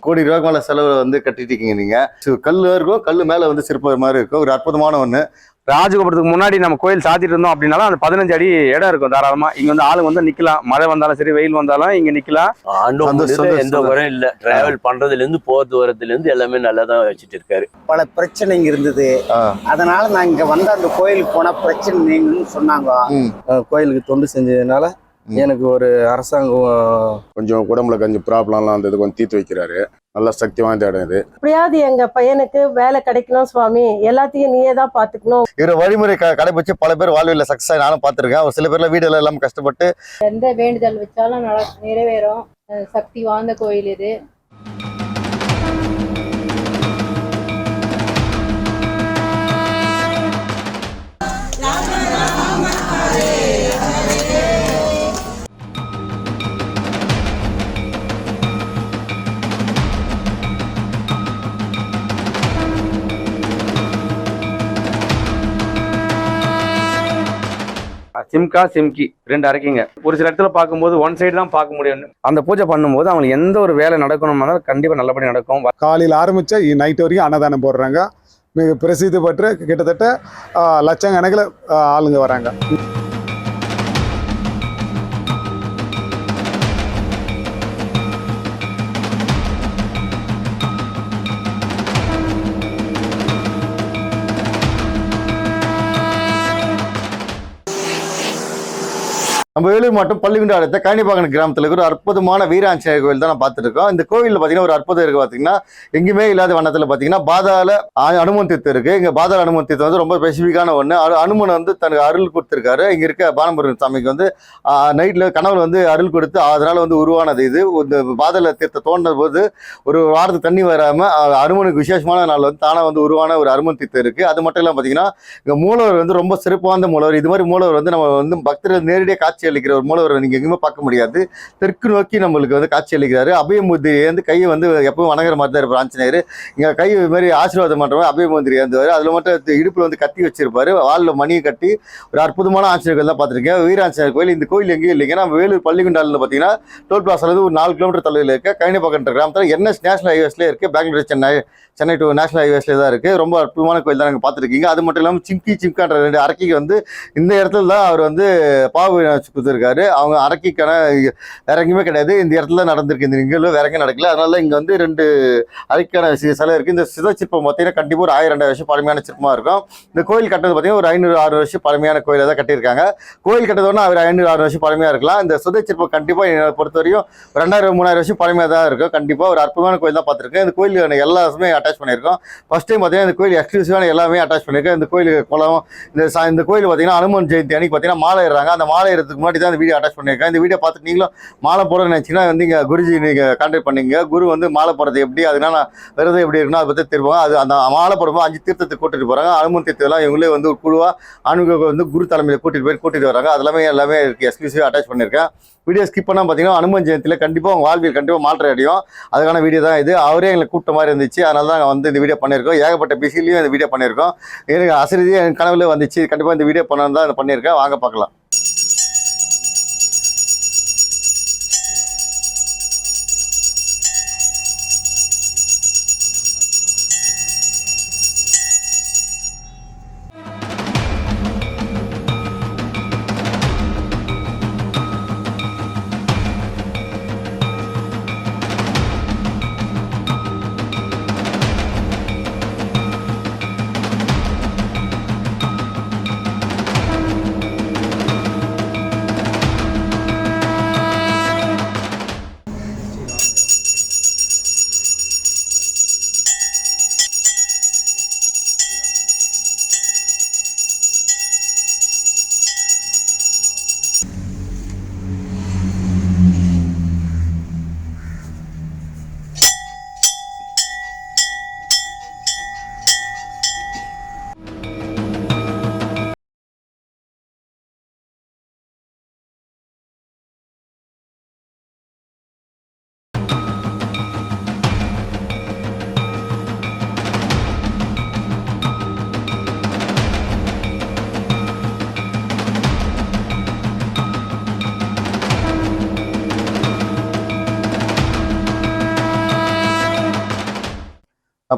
கோடி ரூபாய்க்கு மேலே செலவில் வந்து கட்டிட்டு இருக்கீங்க நீங்கள். கல் இருக்கும், கல் மேலே வந்து சிற்பம் மாதிரி இருக்கும். ஒரு அற்புதமான ஒன்று. ராஜகோபுரத்துக்கு முன்னாடி நம்ம கோயில் சாத்திட்டு இருந்தோம் அப்படின்னாலும் அந்த 15 அடி இடம் இருக்கும் தாராளமா. இங்க வந்து ஆளுங்க வந்து நிக்கலாம், மழை வந்தாலும் சரி வெயில் வந்தாலும் இங்க நிக்கலாம். எந்த குறையும் இல்ல. டிராவல் பண்றதுல இருந்து போக்குவரத்துல வரதுல இருந்து எல்லாமே நல்லா தான் வச்சுட்டு இருக்காரு. பல பிரச்சனைங்க இருந்தது, அதனால நான் இங்க வந்து அந்த கோயிலுக்கு போனா பிரச்சனை நீங்கன்னு சொன்னாங்க. கோயிலுக்கு தொண்டு செஞ்சதுனால எனக்கு ஒரு அரசாங்கம் கொஞ்சம் உடம்புல கொஞ்சம் ப்ராப்ளம்லாம் இருந்தது, கொஞ்சம் தீர்த்து வைக்கிறாரு. நல்ல சக்தி வாய்ந்த இடம் இது. எப்படியாவது எங்க பையனுக்கு வேலை கிடைக்கணும் சுவாமி, எல்லாத்தையும் நீயே தான் பாத்துக்கணும். இவர வழிமுறை கடைபிடிச்சு பல பேர் வாழ்வில் சக்சஸ் ஆகி நானும் பார்த்துருக்கேன். ஒரு சில பேர்ல வீடு எல்லாம் கஷ்டப்பட்டு எந்த வேண்டுதல் வச்சாலும் நிறைவேறும். சக்தி வாய்ந்த கோயில் இது. சிம்கா சிம்கி 2 அரைக்கிங்க. ஒரு சில இடத்துல பார்க்கும்போது ஒன் சைடு தான் பார்க்க முடியும். அந்த பூஜை பண்ணும்போது அவங்களுக்கு எந்த ஒரு வேலை நடக்கணும்னா கண்டிப்பா நல்லபடி நடக்கும். காலையில் ஆரம்பிச்சா நைட் வரைக்கும் அன்னதானம் போடுறாங்க. மிக பிரசித்தி பெற்ற கிட்டத்தட்ட லட்சக்கணக்கில் ஆளுங்க வராங்க. நம்ம வேலூர் மாவட்டம் பள்ளிகுண்டு அடுத்த கழனிப்பாக்கம் கிராமத்தில் இருக்கிற ஒரு அற்புதமான வீராஞ்சநேயர் கோயில் தான் நான் பார்த்துட்டு இருக்கோம். இந்த கோயிலில் பார்த்தீங்கன்னா ஒரு அற்புதம் இருக்குது. பார்த்தீங்கன்னா எங்கேயுமே இல்லாத வண்ணத்தில் பார்த்தீங்கன்னா பாதாள அனுமன் தீர்த்தம் இருக்குது. இங்கே பாதாள அனுமன் தீர்த்தம் வந்து ரொம்ப ஸ்பெசிஃபிக்கான ஒன்று. அனுமன் வந்து தனக்கு அருள் கொடுத்துருக்காரு. இங்கே இருக்க பானமுருகன் சாமிக்கு வந்து நைட்டில் கனவுல வந்து அருள் கொடுத்து அதனால் வந்து உருவானது இது. இந்த பாதாள தீர்த்தம் தோன்ற போது ஒரு வாரத்துக்கு தண்ணி வராமல் அனுமனுக்கு விசேஷமான நாள் வந்து தானாக வந்து உருவான ஒரு அனுமன் தீர்த்தம் இருக்குது. அது மட்டும் இல்லாமல் பார்த்தீங்கன்னா இங்கே மூலவர் வந்து ரொம்ப சிறப்பான மூலவர். இது மாதிரி மூலவர் வந்து நம்ம வந்து பக்தர்கள் நேரடியாக காட்சி அளிக்கிற ஒரு மூலவர் நீங்க எங்கேயுமே பார்க்க முடியாது. தெற்கு நோக்கி நம்மளுக்கு வந்து காட்சி அளிக்கிறாரு. அபயமுதிரி வந்து கையை வந்து எப்பவும் வணங்குற மாதிரி தான் இருப்பார் ஆஞ்சநேயர். இங்க கை மாதிரி ஆசீர்வாதம் பண்ற மாதிரி அபயமுதிரி இருந்தவர். அதுல மட்டும் இடுப்புல வந்து கத்தி வச்சிருப்பாரு, வாலில் மணியை கட்டி. ஒரு அற்புதமான ஆஞ்சநேயர்கள் தான் பார்த்துருக்கேன். வீராஞ்சநேயர் கோயில் இந்த கோயில் எங்கேயும் இல்லைங்க. நம்ம வேலூர் பள்ளிகுண்டாலில் பார்த்தீங்கன்னா டோல் பிளாஸ்ல இருந்து ஒரு 4 கிலோமீட்டர் தொலைவில் இருக்க கழனிப்பாக்கம் கிராமத்தில் NS நேஷனல் ஹைவேஸ்லேயே இருக்கு. பெங்களூர் சென்னை டு நேஷனல் ஹைவேஸ்லேயே தான் இருக்குது. ரொம்ப அற்புதமான கோயில் தான் நாங்கள் பார்த்துருக்கீங்க. அது மட்டும் இல்லாமல் சிம்கான்ற 2 அரக்கிக்கு வந்து இந்த இடத்துல தான் அவர் வந்து பாவு கொடுத்துருக்காரு. அவங்க அரக்கிக்கான வேற எங்கேயுமே கிடையாது. இந்த இடத்துல நடந்திருக்கு. இந்த நிகழ்வு வேற எங்கேயும் நடக்கல. அதனால இங்கே வந்து 2 அரக்கிக்கான சிலை இருக்குது. இந்த சித சிற்பம் பார்த்தீங்கன்னா கண்டிப்பாக ஒரு 1000-2000 வருஷம் பழமையான சிற்பமாக இருக்கும். இந்த கோயில் கட்டது பார்த்தீங்கன்னா ஒரு 500-600 வருஷம் பழமையான கோயிலை தான் கட்டியிருக்காங்க. கோயில் கட்டதோட அவர் 500-600 வருஷம் பழமையாக இருக்கலாம். இந்த சுதை சிற்பம் கண்டிப்பாக என்னை பொறுத்தவரையும் 2000-3000 வருஷம் பழமையாக தான் இருக்கும். கண்டிப்பாக ஒரு அற்புதமான கோயில் தான் பார்த்துருக்கேன். இந்த கோயில் எல்லாருமே அட்டாச் பண்ணியிருக்கோம். ஃபர்ஸ்ட் டைம் பார்த்தீங்கன்னா இந்த கோயில் எக்ஸ்க்ளூசிவான எல்லாமே அட்டாச் பண்ணியிருக்கேன். இந்த கோயில் குளம் இந்த கோயில் பார்த்தீங்கன்னா அனுமன் ஜெயந்தி அன்னைக்கு பார்த்தீங்கன்னா மாலை ஏறுறாங்க. அந்த மாலை ஏறதுக்கு முன்னாடி தான் இந்த வீடியோ அட்டாச் பண்ணியிருக்கேன். இந்த வீடியோ பார்த்துட்டு நீங்களும் மாலை போடுறதுன்னு நினச்சிங்கன்னா வந்து இங்கே குருஜி நீங்கள் கான்டாக்ட் பண்ணிங்க. குரு வந்து மாலை போடுறது எப்படி, அதனால விரதம் எப்படி இருக்குன்னா அதை பற்றி தெரிவாங்க. அது அந்த மாலை போடும்போது 5 தீர்த்தத்தை கூட்டிட்டு போகிறாங்க. அனுமன் தீர்த்தெல்லாம் இவங்களே வந்து ஒரு குழுவாக ஆன்மீக வந்து குரு தலைமையில் கூட்டிட்டு வராங்க. அதெல்லாமே எல்லாமே இருக்குது. எக்ஸ்க்ளூசிவாக அட்டாச் பண்ணியிருக்கேன். வீடியோ ஸ்கிப் பண்ணால் பார்த்தீங்கன்னா அனுமன் ஜெயந்தியில் கண்டிப்பாக உங்கள் வாழ்வில் கண்டிப்பாக மாற்றம் அடையும். அதுக்கான வீடியோ தான் இது. அவரே எங்களை கூப்பிட்ட மாதிரி இருந்துச்சு. அதனால தான் வந்து இந்த வீடியோ பண்ணியிருக்கோம். ஏகப்பட்ட பிசிலையும் இந்த வீடியோ பண்ணியிருக்கோம். எனக்கு அசரிதியாக என் கனவுல வந்துச்சு. கண்டிப்பாக இந்த வீடியோ பண்ணணும் தான் பண்ணியிருக்கேன். வாங்க பார்க்கலாம்.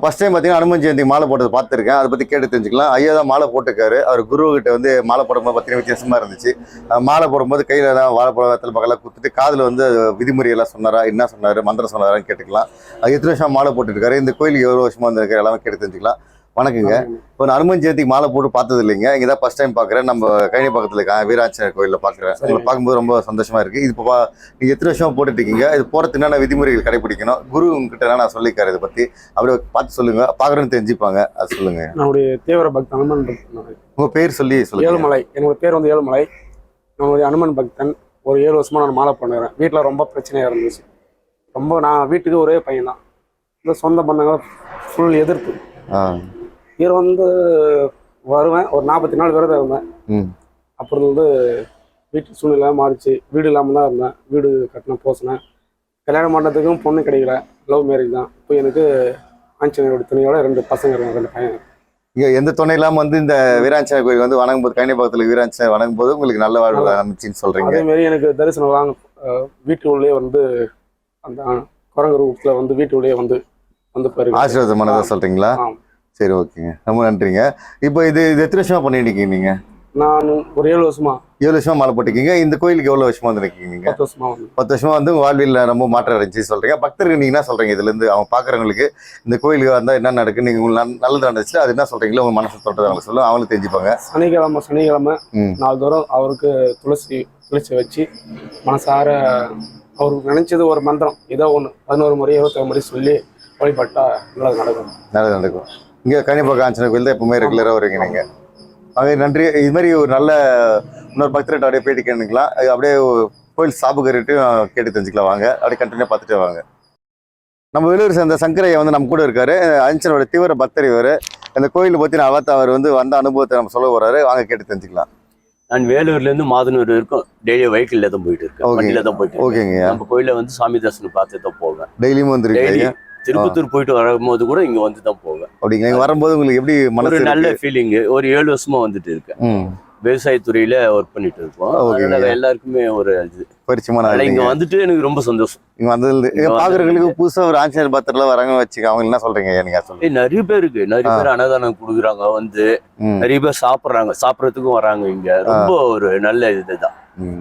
ஃபர்ஸ்ட் டைம் பார்த்தீங்கன்னா அனுமன் ஜெயந்தி மாலை போட்டதை பார்த்துருக்கேன். அதை பற்றி கேட்டு தெரிஞ்சுக்கலாம். ஐயா தான் மாலை போட்டுருக்காரு. அவர் குருக்கிட்ட வந்து மாலை போடும்போது பார்த்தீங்கன்னா வித்தியாசமாக இருந்துச்சு. மாலை போடும்போது கையில் தான் வாழைப்பழத்தில் பக்கத்தில் குத்துட்டு காதில் வந்து விதிமுறையெல்லாம் சொன்னாரா, என்ன சொன்னார், மந்திரம் சொன்னாரான்னு கேட்டுக்கலாம். அது எத்தனை வருஷம் மாலை போட்டுருக்காரு, இந்த கோயிலுக்கு எவ்வளோ வருஷமாக வந்திருக்காரு, எல்லாமே கேட்டு தெரிஞ்சுக்கலாம். வணக்கங்க. இப்போ நான் அனுமன் ஜெயந்திக்கு மாலை போட்டு பார்த்தது இல்லைங்க. இங்கே தான் ஃபர்ஸ்ட் டைம் பார்க்குறேன். நம்ம கழனி பக்கத்தில் இருக்க வீராஞ்சநேயர் கோயிலில் பார்க்குறேன். உங்களை பார்க்கும்போது ரொம்ப சந்தோஷமா இருக்குது. இது இப்போ நீங்கள் எத்தனை வருஷம் போட்டுட்டு இருக்கீங்க, இது போகிறதுக்கு என்னென்ன விதிமுறைகள் கடைபிடிக்கணும், குரு உங்ககிட்ட நான் சொல்லியிருக்காரு, இதை பற்றி அப்படியே பார்த்து சொல்லுங்க, பார்க்குறேன்னு தெரிஞ்சுப்பாங்க. அது சொல்லுங்க. நம்முடைய தீவிர பக்தன் அனுமன் பக்தன். உங்கள் பேர் சொல்லி சொல்லுங்க. ஏழுமலை. என்னோட பேர் வந்து ஏழுமலை. நம்மளுடைய அனுமன் பக்தன். ஒரு 7 வருஷமா நான் மாலை பண்ணுறேன். வீட்டில் ரொம்ப பிரச்சனையாக இருந்துச்சு. நான் வீட்டுக்கு ஒரே பையன் தான். இந்த சொந்த பந்தங்க ஃபுல் எதிர்ப்பு. இவர் வந்து வருவேன், ஒரு 44 விரதம் இருந்தேன். அப்புறம் வந்து வீட்டு சூழ்நிலை மாறிச்சு. வீடு இல்லாமல் தான் இருந்தேன். வீடு கட்டினேன், போசினேன். கல்யாணம் பண்ணுறதுக்கும் பொண்ணு கிடைக்கல. லவ் மேரேஜ் தான். இப்போ எனக்கு ஆஞ்சநேயரோட துணையோட 2 பசங்க இருக்காங்க, 2 பையன். இங்கே எந்த துணை இல்லாமல் வந்து இந்த வீராஞ்சநேயர் கோயில் வந்து வணங்கும் போது, கழனி பக்கத்தில் வீராஞ்சநேயர் வணங்கும் போது உங்களுக்கு நல்ல வாழ்வு அமைச்சின்னு சொல்கிறீங்க. அதேமாரி எனக்கு தரிசனம் வாங்க வீட்டு உள்ளே வந்து அந்த குரங்கு ரூபத்தில் வந்து வீட்டு உள்ளே வந்து பாருங்க ஆசீர்வாதமானதாக சொல்கிறீங்களா? சரி, ஓகேங்க, ரொம்ப நன்றிங்க. இப்போ இது எத்தனை வருஷமா பண்ணிட்டு இருக்கீங்க நீங்க? நான் ஒரு 7 வருஷமா. 7 வருஷமா மாலை போட்டிருக்கீங்க. இந்த கோயிலுக்கு எவ்வளவு வருஷமா வந்துருக்கீங்க நீங்க? 10 வருஷமா. 10 வருஷமா வந்து வாழ்வில் ரொம்ப மாற்றம் அடைஞ்சு சொல்றீங்க. பக்தர்கள் நீங்க என்ன சொல்றீங்க இதுல இருந்து? அவங்க பாக்குறவங்களுக்கு இந்த கோயிலுக்கு வந்தா என்ன நடக்கு, நீங்க உங்களுக்கு நல்லது நடந்துச்சு, அது என்ன சொல்றீங்களோ உங்க மனசு தொட்டது அவங்க சொல்லுவோம், அவங்களும் தெரிஞ்சுப்பாங்க. சனிக்கிழமை நாள்தோறும் அவருக்கு துளசி வச்சு மனசார அவருக்கு நினைச்சது ஒரு மந்திரம் ஏதோ ஒன்று 11 முறை 21 முறை சொல்லி வழிபட்டா நல்லது நடக்கும். இங்கே கன்னிப்பக்கம் ஆஞ்சநேயர் கோயில் தான் எப்பவுமே ரெகுலராக வருவீங்க நீங்கள். அது நன்றி. இது மாதிரி ஒரு நல்ல இன்னொரு பக்தர்கிட்ட அப்படியே பேட்டி கேட்டுக்கலாம். அது அப்படியே கோயில் சாப்புகரிட்டையும் கேட்டு தெரிஞ்சுக்கலாம். வாங்க, அப்படியே கண்டினியூ பார்த்துட்டே வாங்க. நம்ம வெளியூர் சேர்ந்த சங்கரையா வந்து நம்ம கூட இருக்காரு. ஆஞ்சநேயரோட தீவிர பக்தர் இவர். இந்த கோயிலை பற்றி நான் அவர் வந்து வந்த அனுபவத்தை நம்ம சொல்ல போறாரு. வாங்க, கேட்டு தெரிஞ்சுக்கலாம். நான் வேலூர்லேருந்து மாதனூர் இருக்கும். டெய்லி வெஹிக்கிளில் தான் போயிட்டு இருக்கேன். வண்டியில தான் போயிட்டு. ஓகேங்க. நம்ம கோயிலில் வந்து சாமி தரிசனம் பார்த்து தான் போவேன். டெய்லியும் வந்துருக்கீங்க? திருப்பத்தூர் போயிட்டு வரும்போது கூட இங்க வந்து தான் போவேன். அப்படிங்க. இங்க வரும்போது உங்களுக்கு எப்படி மனசு? ஒரு நல்ல ஃபீலிங். ஒரு 7 வருஷமா வந்துட்டு இருக்கேன். விவசாயத்துறையில ஒர்க் பண்ணிட்டு இருக்கோம். எல்லாருக்குமே ஒரு பரிச்சயமான இங்க வந்துட்டு எனக்கு ரொம்ப சந்தோஷம். இங்க வந்தது பாக்குறவங்களுக்கு புதுசா ஒரு ஆஞ்சநேயர் பத்திரல வராங்க வச்சுக்க, அவங்க என்ன சொல்றீங்க? நீங்க சொல்லுங்க. நிறைய பேர் அன்னதானம் கொடுக்குறாங்க, வந்து நிறைய பேர் சாப்பிடறதுக்கும் வராங்க. இங்க ரொம்ப ஒரு நல்ல இதுதான்.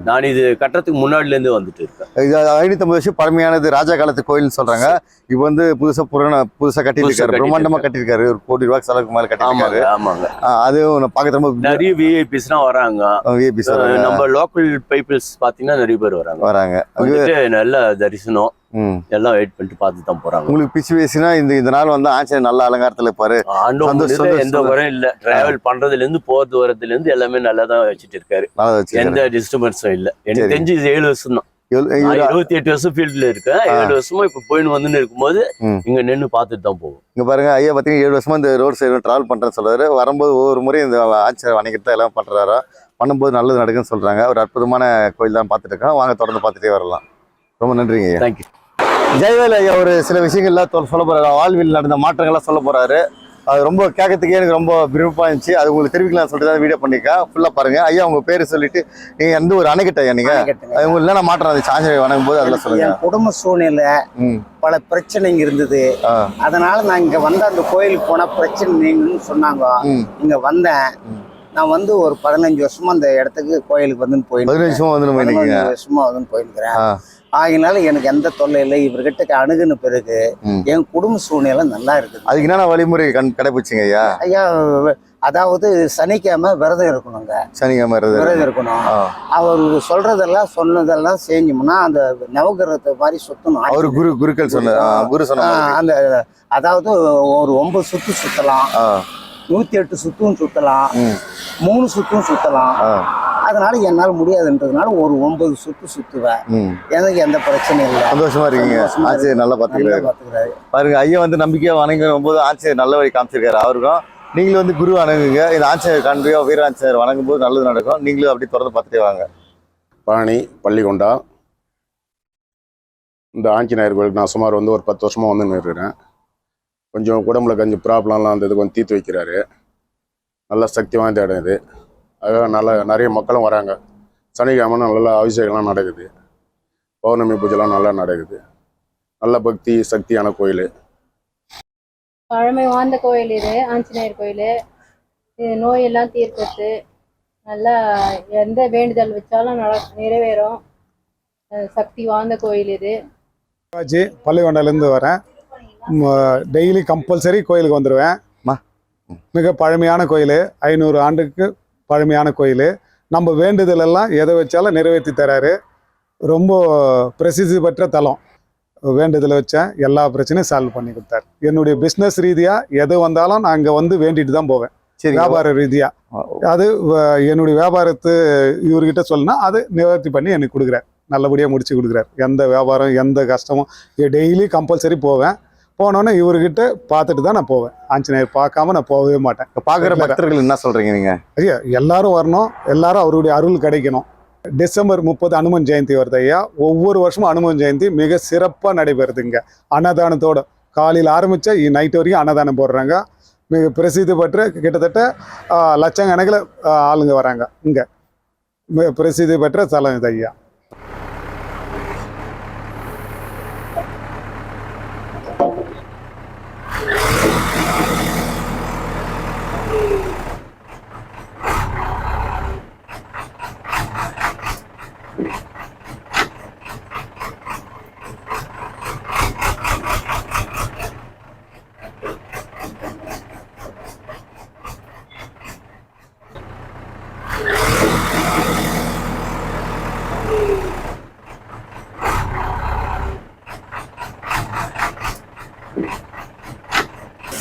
நான் இது கட்டுறதுக்கு முன்னாடில இருந்து வந்துட்டு இருக்கேன். இது 550 வருஷம் பழமையானது, ராஜா காலத்து கோயில்னு சொல்றாங்க. இப்போ வந்து புதுசா கட்டிருக்காரு, பிரம்மாண்டமா கட்டிருக்காரு. ஒரு ₹1 கோடி செலவுக்கு மேல கட்டிருக்காரு. ஆமாங்க. அதுவும் பார்க்க ரொம்ப நிறைய விஐபிஸ் வராங்க. நம்ம லோக்கல் பீப்பிள்ஸ் பாத்தீங்கன்னா நிறைய பேர் வராங்க. நல்ல தரிசனம் எல்லாம் வெயிட் பண்ணிட்டு பார்த்து தான் போறாங்க. உங்களுக்கு பிச்சு பேசினா இந்த நாள் வந்து ஆஞ்சநேயர் நல்ல அலங்காரத்துல இருப்பாரு. எந்த குறையும் இல்ல. டிராவல் பண்றதுல இருந்து போறது வரதுல இருந்து எல்லாமே நல்லா தான் வச்சுட்டு இருக்காரு. எந்த டிஸ்டர்பன்ஸும் இல்ல. எனக்கு தெரிஞ்சு 7 வருஷம் தான். 28 வருஷம் ஃபீல்ட்ல இருக்கேன். 7 வருஷமா இப்ப போயின்னு வந்துன்னு இருக்கும்போது இங்க நின்று பார்த்துட்டு தான் போவோம். இங்க பாருங்க, ஐயா பாத்தீங்கன்னா 7 வருஷமா இந்த ரோட் சைடு டிராவல் பண்றேன்னு சொல்றாரு. வரும்போது ஒவ்வொரு முறையும் இந்த ஆஞ்சநேயர் வணங்கிட்டு எல்லாம் பண்றாரா, பண்ணும்போது நல்லது நடக்குன்னு சொல்றாங்க. ஒரு அற்புதமான கோயில் தான் பார்த்துட்டு இருக்கோம். வாங்க, தொடர்ந்து பார்த்துட்டே வரலாம். ரொம்ப நன்றிங்க ஐயா. தேங்க்யூ. ஜெயவேல் ஐயா ஒரு சில விஷயங்கள்லாம் சொல்ல போறாரு. வாழ்வில் நடந்த மாற்றங்கள்லாம் சொல்ல போறாரு. அது ரொம்ப கேட்கறதுக்கே எனக்கு ரொம்ப விருப்பமா இருந்துச்சு. அது உங்களுக்கு தெரிவிக்கலாம் சொல்லிட்டு தான் வீடியோ பண்ணிருக்கேன். ஃபுல்லா பாருங்க. ஐயா உங்க பேரு சொல்லிட்டு நீங்க எந்த ஒரு அணைக்கட்ட ஐயா நீங்க உங்களுக்கு என்ன மாற்றம் இருந்துச்சு ஆஞ்சநேயர் வணங்கும் போது? அதெல்லாம் சொல்லுங்க. என் குடும்ப சூழ்நிலை பல பிரச்சனைங்க இருந்தது. அதனால நான் இங்க வந்த அந்த கோயிலுக்கு போனா பிரச்சனை நீங்கன்னு சொன்னாங்க. இங்க வந்தேன். நான் வந்து ஒரு 15 வருஷமா அந்த இடத்துக்கு கோயிலுக்கு வந்து போயிருக்கேன். 15 வருஷமா வந்து போயிருக்கிறேன். ஆகினால எனக்கு எந்த தொல்லை இல்லை. இவர்கிட்ட அணுகுன பிறகு என் குடும்ப சூழ்நிலை நல்லா இருக்குது. அதுக்கு என்னென்ன வழிமுறை கடைபிடிச்சிங்க ஐயா? ஐயா, அதாவது சனிக்கிழமை விரதம் இருக்கணுங்க. சனிக்கிழமை விரதம் இருக்கணும். அவர் சொன்னதெல்லாம் செஞ்சோம்னா அந்த நவகிரகத்தை மாதிரி சுத்தணும். அவரு குருக்கள் சொன்ன அந்த அதாவது ஒரு 9 சுத்து சுத்தலாம், 108 சுத்தும் சுத்தலாம், 3 சுத்தும் சுத்தலாம். அதனால என்னால் முடியாதுன்றதுனால ஒரு 9 சுத்து சுத்துவேன். எனக்கு எந்த பிரச்சனையும் இல்லை. சந்தோஷமா இருக்கீங்க. ஆஞ்சநேயர் நல்லா பாத்துக்கிறாரு. பாருங்க, ஐயா வந்து நம்பிக்கையா வணங்கும் போது ஆஞ்சநேயர் நல்ல வழி காமிச்சிருக்காரு. அவருக்கும் நீங்களும் வந்து குரு வணங்குங்க. இந்த ஆஞ்சநேயர் காண்பியோ வீராஞ்சநேயர் வணங்கும் போது நல்லது நடக்கும். நீங்களும் அப்படி தொடர்ந்து பார்த்துட்டே வாங்க. பழனி பள்ளிகொண்டா இந்த ஆஞ்சநேயர் கோயிலுக்கு நான் சுமார் வந்து ஒரு 10 வருஷமா வந்து நிறுறேன். கொஞ்சம் உடம்புல கொஞ்சம் ப்ராப்ளம்லாம் இருந்தது, கொஞ்சம் தீர்த்து வைக்கிறாரு. நல்ல சக்தி வாய்ந்த இடம் இது. அதுக்காக நிறைய மக்களும் வராங்க. சனிக்கிழமை நல்லா அபிஷேகம்லாம் நடக்குது. பௌர்ணமி பூஜைலாம் நல்லா நடக்குது. நல்ல பக்தி சக்தியான கோயில். பழமை வாய்ந்த கோயில் இது, ஆஞ்சநேயர் கோயில். இது நோயெல்லாம் தீர்க்கறது, நல்லா எந்த வேண்டுதல் வச்சாலும் நிறைவேறும். சக்தி வாய்ந்த கோயில் இது. பள்ளிகொண்டாலேருந்து வரேன். டெய்லி கம்பல்சரி கோயிலுக்கு வந்துடுவேன். மிக பழமையான கோயில், 500 ஆண்டுக்கு பழமையான கோயில். நம்ம வேண்டுதல் எல்லாம் எதை வச்சாலும் நிறைவேற்றி தராரு. ரொம்ப பிரசித்தி பெற்ற தலம். வேண்டுதலை வச்சேன், எல்லா பிரச்சனையும் சால்வ் பண்ணி கொடுத்தாரு. என்னுடைய பிஸ்னஸ் ரீதியாக எது வந்தாலும் நான் அங்கே வந்து வேண்டிட்டு தான் போவேன். வியாபார ரீதியாக அது என்னுடைய வியாபாரத்து இவர்கிட்ட சொல்லுனா அது நிவர்த்தி பண்ணி எனக்கு கொடுக்குறாரு. நல்லபடியாக முடிச்சு கொடுக்குறாரு. எந்த வியாபாரம் எந்த கஷ்டமும் டெய்லி கம்பல்சரி போவேன். போனோன்னே இவர்கிட்ட பார்த்துட்டு தான் நான் போவேன். ஆஞ்சநேயர் பார்க்காம நான் போகவே மாட்டேன். பார்க்குற பக்தர்கள் என்ன சொல்கிறீங்க நீங்கள்? ஐயா, எல்லாரும் வரணும், எல்லாரும் அவருடைய அருள் கிடைக்கணும். டிசம்பர் 30 அனுமன் ஜெயந்தி வருது ஐயா. ஒவ்வொரு வருஷமும் அனுமன் ஜெயந்தி மிக சிறப்பாக நடைபெறுது. இங்கே அன்னதானத்தோட காலையில் ஆரம்பித்தா நைட் வரைக்கும் அன்னதானம் போடுறாங்க. மிக பிரசித்தி பெற்ற கிட்டத்தட்ட லட்சக்கணக்கில் ஆளுங்க வராங்க. இங்கே மிக பிரசித்தி பெற்ற ஸ்தலம் இது ஐயா.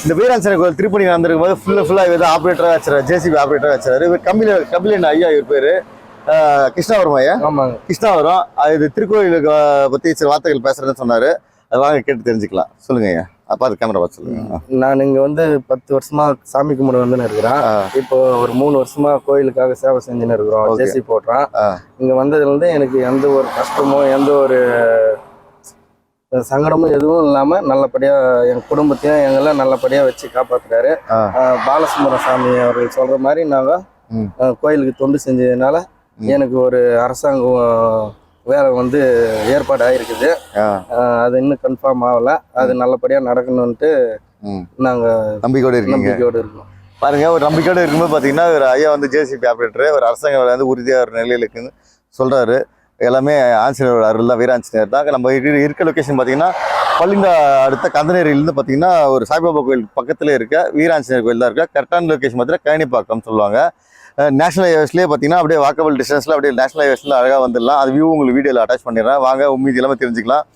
இந்த வீராஞ்சனை கோயில் திருப்பணி நடந்திருக்கும் போது ஃபுல்லாக இவர் ஆப்ரேட்டராக வச்சுறாரு, ஜேசிபி ஆப்ரேட்டராக வச்சுறாரு. இவர் கபிலன் ஐயா இவர் பேர். கிருஷ்ணாவரம் ஐயா. ஆமாங்க. கிருஷ்ணாவரம். இது திருக்கோயிலுக்கு பற்றி சில வார்த்தைகள் பேசுறேன்னு சொன்னார். அது வாங்க கேட்டு தெரிஞ்சுக்கலாம். சொல்லுங்க ஐயா. பார்த்து கேமரா பார்த்து சொல்லுங்க. நான் இங்கே வந்து 10 வருஷமா சாமி கும்பிட வந்துன்னு இருக்கிறேன். இப்போ ஒரு 3 வருஷமா கோயிலுக்காக சேவை செஞ்சுன்னு இருக்கிறோம். ஜேசி போடுறோம். இங்கே வந்ததுலேருந்து எனக்கு எந்த ஒரு கஷ்டமோ எந்த ஒரு சங்கடமும் எதுவும் இல்லாம நல்லபடியா என் குடும்பத்தையும் எங்கெல்லாம் நல்லபடியா வச்சு காப்பாத்துறாரு. பாலசுந்தர சாமி அவர்கள் சொல்ற மாதிரி நாங்க கோயிலுக்கு தொண்டு செஞ்சதுனால எனக்கு ஒரு அரசாங்கம் வேலை வந்து ஏற்பாடு ஆயிருக்குது. அது இன்னும் கன்ஃபார்ம் ஆகல. அது நல்லபடியா நடக்கணும்ட்டு நாங்க நம்பிக்கையோடு இருக்கோம். பாருங்க, ஒரு நம்பிக்கையோடு இருக்கும்போது பார்த்தீங்கன்னா ஒரு ஐயா வந்து ஜேசிபி ஆப்ரேட்டர், ஒரு அரசாங்க வேலை வந்து உறுதியாக ஒரு நிலையில் இருக்குன்னு சொல்றாரு. எல்லாமே ஆஞ்சநேயரோட அருள் தான், வீராஞ்சநேயர் தான். நம்ம இருக்க லொக்கேஷன் பார்த்தீங்கன்னா பள்ளிங்கா அடுத்த கந்தனேரியிலேருந்து பார்த்தீங்கன்னா ஒரு சாய்பாபா கோயில் பக்கத்தில் இருக்க வீராஞ்சநேயர் கோயில் தான் இருக்குது. கரெக்டான லொக்கேஷன் பார்த்தீங்கன்னா கழனிப்பாக்கம் சொல்லுவாங்க. நேஷனல் ஹைவேஸ்லேயே பார்த்தீங்கன்னா அப்படியே வாக்கபிள் டிஸ்டன்ஸில் அப்படியே நேஷனல் ஹைவேஸில் அழகாக வந்துடலாம். அது வியூ உங்களுக்கு வீடியோவில் அட்டாச் பண்ணிடுறேன். வாங்க மீதி எல்லாமே தெரிஞ்சுக்கலாம்.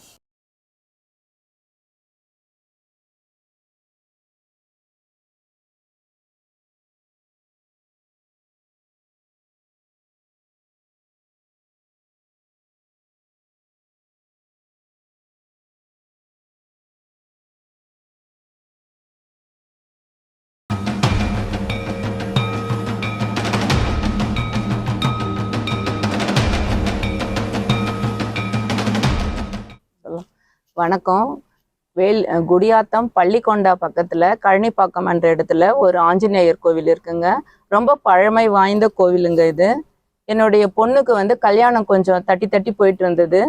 வணக்கம். குடியாத்தம் பள்ளிக்கொண்டா பக்கத்துல கழனிப்பாக்கம் என்ற இடத்துல ஒரு ஆஞ்சநேயர் கோவில் இருக்குங்க. ரொம்ப பழமை வாய்ந்த கோவிலுங்க இது. என்னுடைய பொண்ணுக்கு வந்து கல்யாணம் கொஞ்சம் தட்டி போயிட்டு இருந்தது.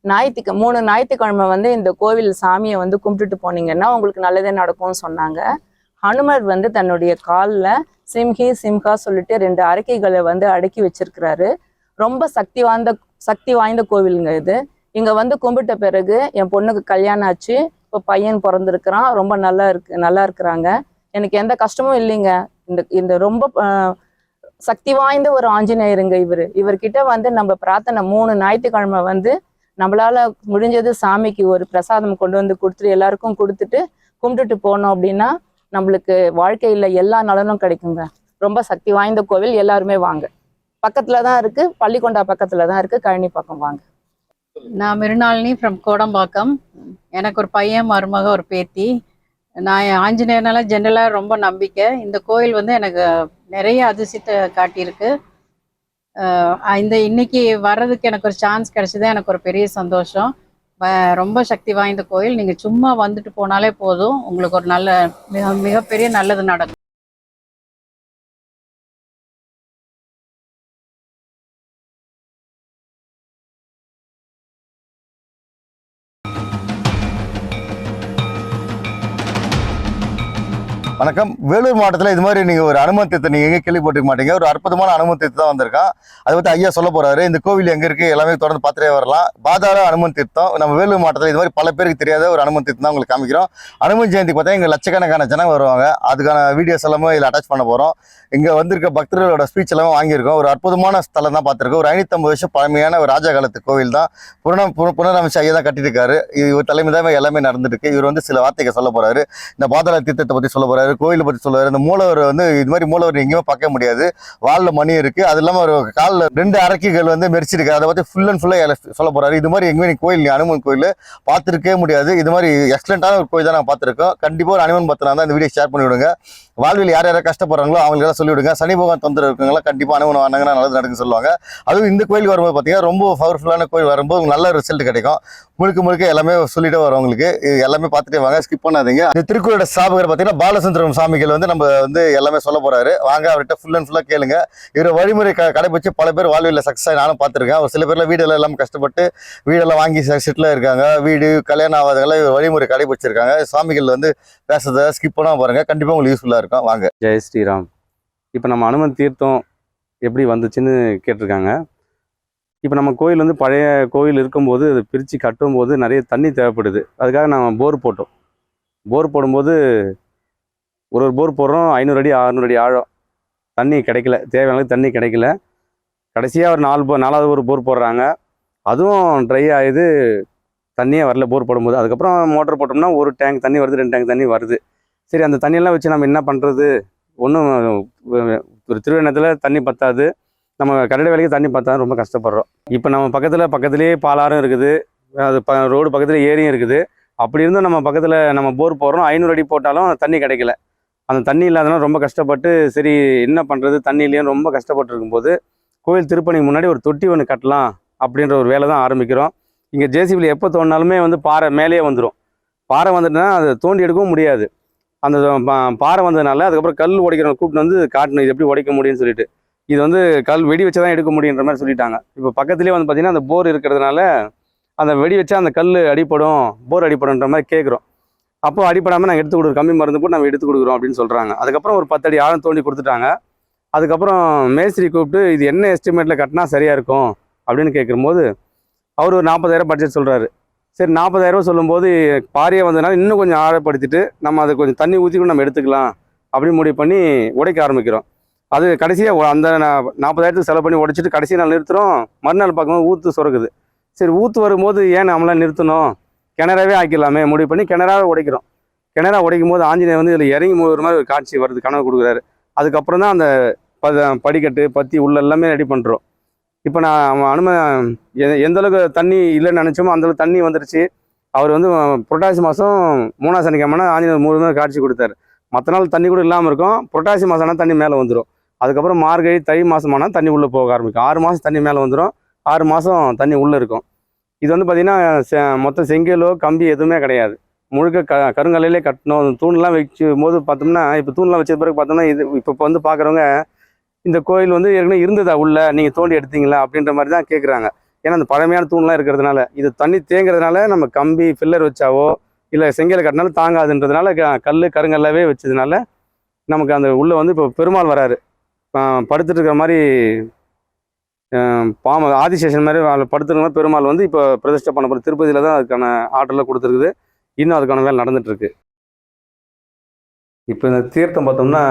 3 ஞாயிற்றுக்கிழமை வந்து இந்த கோவில் சாமியை வந்து கும்பிட்டுட்டு போனீங்கன்னா உங்களுக்கு நல்லதே நடக்கும்னு சொன்னாங்க. ஹனுமர் வந்து தன்னுடைய காலில் சிம்ஹா சொல்லிட்டு 2 அரக்கைகளை வந்து அடக்கி வச்சிருக்கிறாரு. ரொம்ப சக்தி வாய்ந்த கோவிலுங்க இது. இங்க வந்து கும்பிட்ட பிறகு என் பொண்ணுக்கு கல்யாணம் ஆச்சு. இப்போ பையன் பிறந்திருக்கிறான். ரொம்ப நல்லா இருக்கிறாங்க. எனக்கு எந்த கஷ்டமும் இல்லைங்க. இந்த ரொம்ப சக்தி வாய்ந்த ஒரு ஆஞ்சநேயருங்க இவர்கிட்ட வந்து நம்ம பிரார்த்தனை 3 ஞாயிற்றுக்கிழமை வந்து நம்மளால முடிஞ்சது சாமிக்கு ஒரு பிரசாதம் கொண்டு வந்து கொடுத்துட்டு எல்லாருக்கும் கொடுத்துட்டு கும்பிட்டுட்டு போனோம் அப்படின்னா நம்மளுக்கு வாழ்க்கையில எல்லா நலனும் கிடைக்குங்க. ரொம்ப சக்தி வாய்ந்த கோவில். எல்லாருமே வாங்க. பக்கத்துல தான் இருக்கு, பள்ளிக்கொண்டா பக்கத்துல தான் இருக்கு, கழனிப்பாக்கம் வாங்க. நான் மிருணாளினி ஃப்ரம் கோடம்பாக்கம். எனக்கு ஒரு பையன், மருமக, ஒரு பேத்தி. நான் ஆஞ்சநேயர்னால ஜென்ரலாக ரொம்ப நம்பிக்கை. இந்த கோயில் வந்து எனக்கு நிறைய அதிசயத்தை காட்டியிருக்கு. இன்னைக்கு வர்றதுக்கு எனக்கு ஒரு சான்ஸ் கிடைச்சது. எனக்கு ஒரு பெரிய சந்தோஷம். ரொம்ப சக்தி வாய்ந்த கோயில். நீங்கள் சும்மா வந்துட்டு போனாலே போதும், உங்களுக்கு ஒரு மிகப்பெரிய நல்லது நடக்கும். வணக்கம். வேலூர் மாவட்டத்தில் இது மாதிரி நீங்கள் ஒரு அனுமன் தீர்த்தம் நீங்கள் எங்கே கேள்விப்பட்டிருக்க மாட்டீங்க. ஒரு அற்புதமான அனுமன் தீர்த்தம் தான் வந்திருக்கான். அதை பற்றி ஐயா சொல்ல போறாரு. இந்த கோவில் எங்கே இருக்குது எல்லாமே தொடர்ந்து பார்த்துட்டே வரலாம். பாதாள அனுமன் தீர்த்தம் நம்ம வேலூர் மாவட்டத்தில் இது மாதிரி பல பேருக்கு தெரியாத ஒரு அனுமன் தீர்த்தம் தான் உங்களுக்கு காமிக்கிறோம். அனுமன் ஜெயந்தி பார்த்தா இங்கே லட்சக்கணக்கான ஜனம் வருவாங்க. அதுக்கான வீடியோஸ் எல்லாமே இதில் அட்டாச் பண்ண போகிறோம். இங்கே வந்திருக்க பக்தர்களோட ஸ்பீச் எல்லாமே வாங்கியிருக்கோம். ஒரு அற்புதமான ஸ்தலம் தான் பார்த்துருக்கோம். ஒரு 550 வருஷம் பழமையான ஒரு ராஜா காலத்து கோவில் தான். புனரமைச்சு ஐயா தான் கட்டியிருக்காரு. இவர் தலைமை தான் எல்லாமே நடந்துருக்கு. இவர் வந்து சில வார்த்தைகள் சொல்ல போறாரு. இந்த பாதாள தீர்த்தத்தை பற்றி சொல்ல போறாரு, கோயிலை பற்றி சொல்லுவாரு. இந்த மூலவர் வந்து இது மாதிரி மூலவர் எங்கேயுமே பார்க்க முடியாது. வாலில் மணி இருக்கு. அது இல்லாமல் ஒரு காலில் 2 அரக்கிகள் வந்து மெரிச்சிருக்கு. அதை பற்றி ஃபுல் அண்ட் ஃபுல்லாக சொல்ல போறாரு. இது மாதிரி எங்கேயுமே கோயில் அனுமன் கோயில் பார்த்துருக்கவே முடியாது. இது மாதிரி எக்ஸலண்டான ஒரு கோயில் தான் நாங்கள் பார்த்துருக்கோம். கண்டிப்பாக ஒரு அனுமன் பத்தினா தான் இந்த வீடியோ ஷேர் பண்ணி விடுங்க. வாழ்வில் யார் யாரை கஷ்டப்படுறாங்களோ அவங்களுக்கெல்லாம் சொல்லிவிடுங்க. சனி பகவான் தொந்தரவு இருக்குங்களா கண்டிப்பாக அனுமன் வாங்கினா நல்லது நடக்குன்னு சொல்லுவாங்க. அதுவும் இந்த கோயில் வரும்போது பார்த்தீங்கன்னா ரொம்ப பவர்ஃபுல்லான கோயில் வரும்போது நல்ல ரிசல்ட் கிடைக்கும். முழுக்க எல்லாமே சொல்லிட்டு வரவங்களுக்கு எல்லாமே பார்த்துட்டே வாங்க, ஸ்கிப் பண்ணாதீங்க. இந்த திருக்குறளோட ஸ்தாபகர் பார்த்தீங்கன்னா பாலசுந்தரம் சாமிகள் வந்து நம்ம வந்து எல்லாமே சொல்ல போறாரு. வாங்க அவர்கிட்ட ஃபுல் அண்ட் ஃபுல்லாக கேளுங்க. இவர் வழிமுறை கடைபிடிச்சு பல பேர் வாழ்வில் சக்ஸஸ் ஆகி நானும் பார்த்துருக்கேன். ஒரு சில பேர்ல வீடெல்லாம் எல்லாம் கஷ்டப்பட்டு வீடெல்லாம் வாங்கி செட்டில் இருக்காங்க. வீடு கல்யாணம் ஆகாதவங்களாம் இவர் வழிமுறை கடைபிடிச்சிருக்காங்க. சாமிகள் வந்து பேசுறதை ஸ்கிப் பண்ணாம பாருங்க, கண்டிப்பாக உங்களுக்கு யூஸ்ஃபுல்லாக இருக்கும். வாங்க. ஜெய் ஸ்ரீராம். இப்போ நம்ம அனுமன் தீர்த்தம் எப்படி வந்துச்சுன்னு கேட்டிருக்காங்க. இப்போ நம்ம கோயில் வந்து பழைய கோயில் இருக்கும்போது அது பிரித்து கட்டும்போது நிறைய தண்ணி தேவைப்படுது. அதுக்காக நாங்கள் போர் போட்டோம். போர் போடும்போது ஒரு போர் போடுறோம், 500 அடி 600 அடி ஆழம். தண்ணி கிடைக்கல, தேவையான தண்ணி கிடைக்கல. கடைசியாக ஒரு 4வது ஒரு போர் போடுறாங்க. அதுவும் ட்ரை ஆகுது, தண்ணியே வரல போர் போடும்போது. அதுக்கப்புறம் மோட்டர் போட்டோம்னா ஒரு டேங்க் தண்ணி வருது, 2 டேங்க் தண்ணி வருது. சரி, அந்த தண்ணியெல்லாம் வச்சு நம்ம என்ன பண்ணுறது? ஒன்றும் ஒரு திருவண்ணத்தில் தண்ணி பத்தாது, நம்ம கரடு வேலைக்கு தண்ணி பத்தாது, ரொம்ப கஷ்டப்படுறோம். இப்போ நம்ம பக்கத்துலேயே பாலாறும் இருக்குது, அது ரோடு பக்கத்தில் ஏரியும் இருக்குது. அப்படி இருந்தும் நம்ம பக்கத்தில் நம்ம போர் போடுறோம், 500 அடி போட்டாலும் தண்ணி கிடைக்கல. அந்த தண்ணி இல்லாதனால ரொம்ப கஷ்டப்பட்டு சரி என்ன பண்ணுறது, தண்ணி இல்லையும் ரொம்ப கஷ்டப்பட்டு இருக்கும்போது கோயில் திருப்பணிக்கு முன்னாடி ஒரு தொட்டி ஒன்று கட்டலாம் அப்படின்ற ஒரு வேலை தான் ஆரம்பிக்கிறோம். இங்கே ஜேசிபியில் எப்போ தோண்டினாலுமே வந்து பாறை மேலேயே வந்துடும். பாறை வந்துட்டுனா அதை தோண்டி எடுக்கவும் முடியாது. அந்த பாறை வந்ததுனால அதுக்கப்புறம் கல் உடைக்கிறவங்க கூப்பிட்டு வந்து காட்டணும், இது எப்படி உடைக்க முடியும்னு சொல்லிட்டு. இது வந்து கல் வெடி வச்சு தான் எடுக்க முடியுன்ற மாதிரி சொல்லிட்டாங்க. இப்போ பக்கத்துலேயே வந்து பார்த்திங்கன்னா அந்த போர் இருக்கிறதுனால அந்த வெடி வச்சா அந்த கல் அடிப்படும், போர் அடிப்படும்ன்ற மாதிரி கேட்குறோம். அப்போ அடிப்படாமல் நாங்கள் எடுத்து கொடுக்குறோம், கம்மி மருந்து போட்டு நம்ம எடுத்து கொடுக்குறோம் அப்படின்னு சொல்கிறாங்க. அதுக்கப்புறம் ஒரு 10 அடி ஆழம் தோண்டி கொடுத்துட்டாங்க. அதுக்கப்புறம் மேஸ்திரி கூப்பிட்டு இது என்ன எஸ்டிமேட்டில் கட்டினா சரியாக இருக்கும் அப்படின்னு கேட்கும்போது அவர் ஒரு 40,000 பட்ஜெட் சொல்கிறாரு. சரி, 40,000 சொல்லும்போது பாரியாக வந்ததுனால இன்னும் கொஞ்சம் ஆழப்படுத்திட்டு நம்ம அதை கொஞ்சம் தண்ணி ஊற்றி கூட நம்ம எடுத்துக்கலாம் அப்படின்னு முடிவு பண்ணி உடைக்க ஆரம்பிக்கிறோம். அது கடைசியாக அந்த 40,000 செலவு பண்ணி உடைச்சிட்டு கடைசி நாள் நிறுத்துகிறோம். மறுநாள் பார்க்கும்போது ஊற்று சுரக்குது. சரி, ஊற்று வரும்போது ஏன் நம்மளாம் நிறுத்தணும், கிணறாவே ஆக்கிடலாமே முடிவு பண்ணி கிணறாவே உடைக்கிறோம். கிணறா உடைக்கும் போது ஆஞ்சநேயர் வந்து இதில் இறங்கி போகிற மாதிரி ஒரு காட்சி வருது, கனவு கொடுக்குறாரு. அதுக்கப்புறம் தான் அந்த படிக்கட்டு பத்தி உள்ள எல்லாமே ரெடி பண்ணுறோம். இப்போ நான் எந்த அளவுக்கு தண்ணி இல்லைன்னு நினச்சோமோ அந்தளவுக்கு தண்ணி வந்துருச்சு. அவர் வந்து புரட்டாசி மாதம் 3ஆம் சனிக்கிழமை ஆஞ்சநேயர் 3 நாள் காட்சி கொடுத்தாரு. மற்ற நாள் தண்ணி கூட இல்லாமல் இருக்கும். புரட்டாசி மாதம்னா தண்ணி மேலே வந்துடும். அதுக்கப்புறம் மார்கழி தை மாதமானால் தண்ணி உள்ளே போக ஆரம்பிக்கும். 6 மாதம் தண்ணி மேலே வந்துடும், 6 மாதம் தண்ணி உள்ளே இருக்கும். இது வந்து பார்த்திங்கன்னா மொத்தம் செங்கலோ கம்பி எதுவுமே கிடையாது, முழுக்க கருங்கல்லையிலே கட்டணும். தூண்லாம் வைக்கும் போது பார்த்தோம்னா, இப்போ தூண்லாம் வச்ச பிறகு பார்த்தோம்னா இது இப்போ வந்து பார்க்குறவங்க இந்த கோயில் வந்து ஏற்கனவே இருந்ததா உள்ள, நீங்கள் தோண்டி எடுத்தீங்களா அப்படின்ற மாதிரி தான் கேட்குறாங்க. ஏன்னா அந்த பழமையான தூண்லாம் இருக்கிறதுனால, இது தண்ணி தேங்கிறதுனால நம்ம கம்பி ஃபில்லர் வச்சாவோ இல்லை செங்கலை கட்டினாலும் தாங்காதுன்றதுனால கருங்கல்லாவே வச்சதுனால நமக்கு அந்த உள்ளே வந்து இப்போ பெருமாள் வராரு. படுத்துட்டு இருக்கிற மாதிரி ஆதிசேஷன் மாதிரி படுத்துருக்க மாதிரி பெருமாள் வந்து இப்போ பிரதிஷ்டை பண்ண போகிற திருப்பதியில் தான் அதுக்கான ஆர்டரில் கொடுத்துருக்குது. இன்னும் அதுக்கான வேலை நடந்துகிட்ருக்கு. இப்போ இந்த தீர்த்தம் பார்த்தோம்னா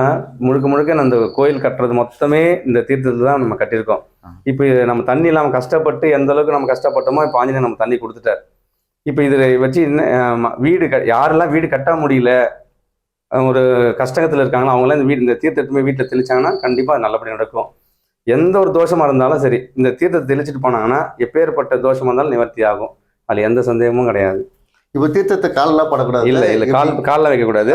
முழுக்க அந்த கோயில் கட்டுறது மொத்தமே இந்த தீர்த்தத்தில் தான் நம்ம கட்டியிருக்கோம். இப்போ நம்ம தண்ணி இல்லாமல் கஷ்டப்பட்டு எந்த அளவுக்கு நம்ம கஷ்டப்பட்டோமோ இப்போ ஆஞ்சநேயர் நம்ம தண்ணி கொடுத்துட்டார். இப்போ இதில் வச்சு வீடு யாரெல்லாம் வீடு கட்ட முடியல, ஒரு கஷ்டத்தில் இருக்காங்களோ அவங்களாம் இந்த தீர்த்தத்துமே வீட்டில் தெளிச்சாங்கன்னா கண்டிப்பாக நல்லபடியாக நடக்கும். எந்த ஒரு தோஷமாக இருந்தாலும் சரி, இந்த தீர்த்தத்தை தெளிச்சுட்டு போனாங்கன்னா எப்பேற்பட்ட தோஷமாக இருந்தாலும் நிவர்த்தி ஆகும். அதில் எந்த சந்தேகமும் கிடையாது. இப்போ தீர்த்தத்தை காலெல்லாம் படக்கூடாது. இல்லை காலில் வைக்கக்கூடாது.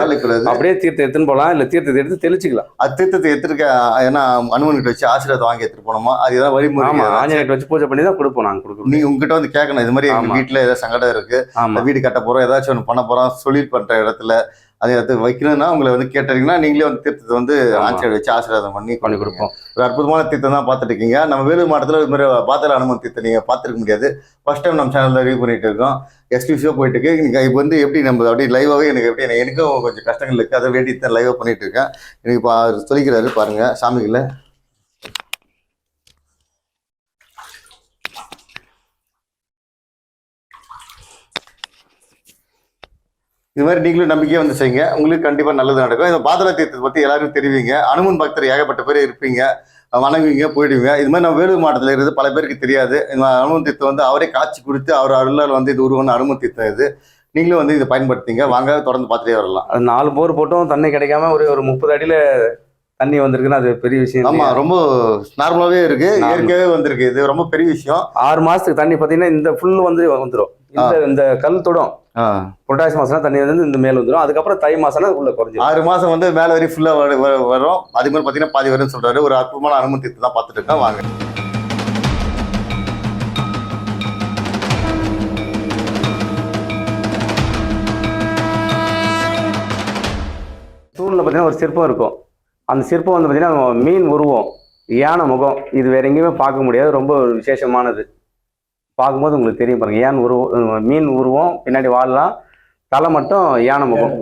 அப்படியே தீர்த்தம் எடுத்துன்னு போகலாம், இல்லை தீர்த்தத்தை எடுத்து தெளிச்சிக்கலாம். அது தீர்த்தத்தை எடுத்துருக்க ஏன்னா அனுமன்கிட்ட வச்சு ஆசீர்வாதம் வாங்கி எடுத்துட்டு போனோமா, அது ஏதாவது வழிமுறை? ஆமாம், ஆஞ்சநேயர்கிட்ட வச்சு பூஜை பண்ணி தான் கொடுப்போம். நாங்கள் கொடுக்குறோம். நீங்கள் உங்ககிட்ட வந்து கேட்கணும், இது மாதிரி எங்கள் வீட்டில் ஏதாவது சங்கடம் இருக்குது, வீடு கட்ட போகிறோம், ஏதாச்சும் ஒன்று பண்ண போகிறோம், தொழில் பண்ணுற இடத்துல அதை அது வைக்கணும்னா உங்களை வந்து கேட்டீங்கன்னா நீங்களே வந்து தீர்த்தத்தை வந்து ஆஞ்சநேயர் வச்சு ஆசீர்வாதம் பண்ணி கொடுப்போம். ஒரு அற்புதமான தீர்த்தம் தான் பார்த்துட்டு இருக்கீங்க. நம்ம வேலூர் மாவட்டத்தில் இது மாதிரி பாதாள அனுமன் தீர்த்தம் நீங்கள் பார்த்துருக்க முடியாது. ஃபர்ஸ்ட் டைம் நம்ம சேனலில் ரிவ்யூ பண்ணிட்டு இருக்கோம். எக்ஸ்க்ளூசிவாக போயிட்டு இருக்கு. இன்னைக்கு இப்போ வந்து எப்படி நம்ம அப்படியே லைவாகவே எனக்கும் கொஞ்சம் கஷ்டங்கள் இருக்குது, அதை வேண்டி தான் லைவாக பண்ணிட்டு இருக்கேன். எனக்கு இப்போ சொல்லிக்கிறாரு பாருங்க சாமிகளை. இது மாதிரி நீங்களும் நம்பிக்கையாக வந்து செய்யுங்க, உங்களுக்கு கண்டிப்பாக நல்லது நடக்கும். இந்த பாதாள தீர்த்தத்தை பற்றி எல்லாருக்கும் தெரிவிங்க. அனுமன் பக்தர் ஏகப்பட்ட பேர் இருப்பீங்க, வணங்குவீங்க, போயிடுவீங்க. இது மாதிரி நம்ம வேலூர் மாவட்டத்தில் இருக்கிறது பல பேருக்கு தெரியாது. இந்த அனுமன் தீர்த்தம் வந்து அவரே காட்சி கொடுத்து அவர் அருளால் வந்து இது உருவான அனுமன் தீர்த்தம் இது. நீங்களும் வந்து இதை பயன்படுத்திங்க, வாங்க தொடர்ந்து பார்த்துட்டே வரலாம். அது 4 போர் போட்டும் தண்ணி கிடைக்காம ஒரு 30 அடியில் தண்ணி வந்திருக்குன்னா அது பெரிய விஷயம். ஆமாம், ரொம்ப நார்மலாகவே இருக்கு, இயற்கையாகவே வந்திருக்கு. இது ரொம்ப பெரிய விஷயம். 6 மாதத்துக்கு தண்ணி பார்த்தீங்கன்னா இந்த ஃபுல்லு வந்துடும். இந்த கல் தொடும். புரட்டாசி மாசம்னா தண்ணி வந்து இந்த மேல வந்துடும். அதுக்கப்புறம் தை மாசம்னா உள்ள குறைஞ்சிடும். 6 மாசம் வந்து மேல வரை ஃபுல்லா வரும். அது மாதிரி பாத்தீங்கன்னா பாதி வரும்னு சொல்றாரு. ஒரு அற்புதமான அனுமன் தீர்த்தம் தான் பார்த்துட்டு இருக்கேன், வாங்க. தூணில் பார்த்தீங்கன்னா ஒரு சிற்பம் இருக்கும். அந்த சிற்பம் வந்து பார்த்தீங்கன்னா மீன் உருவம், யானை முகம். இது வேற எங்கேயுமே பார்க்க முடியாது, ரொம்ப விசேஷமானது. பார்க்கும்போது உங்களுக்கு தெரியும் பாருங்க, மீன் உருவம், பின்னாடி வாழலாம், தலை மட்டும் யானை முகம்.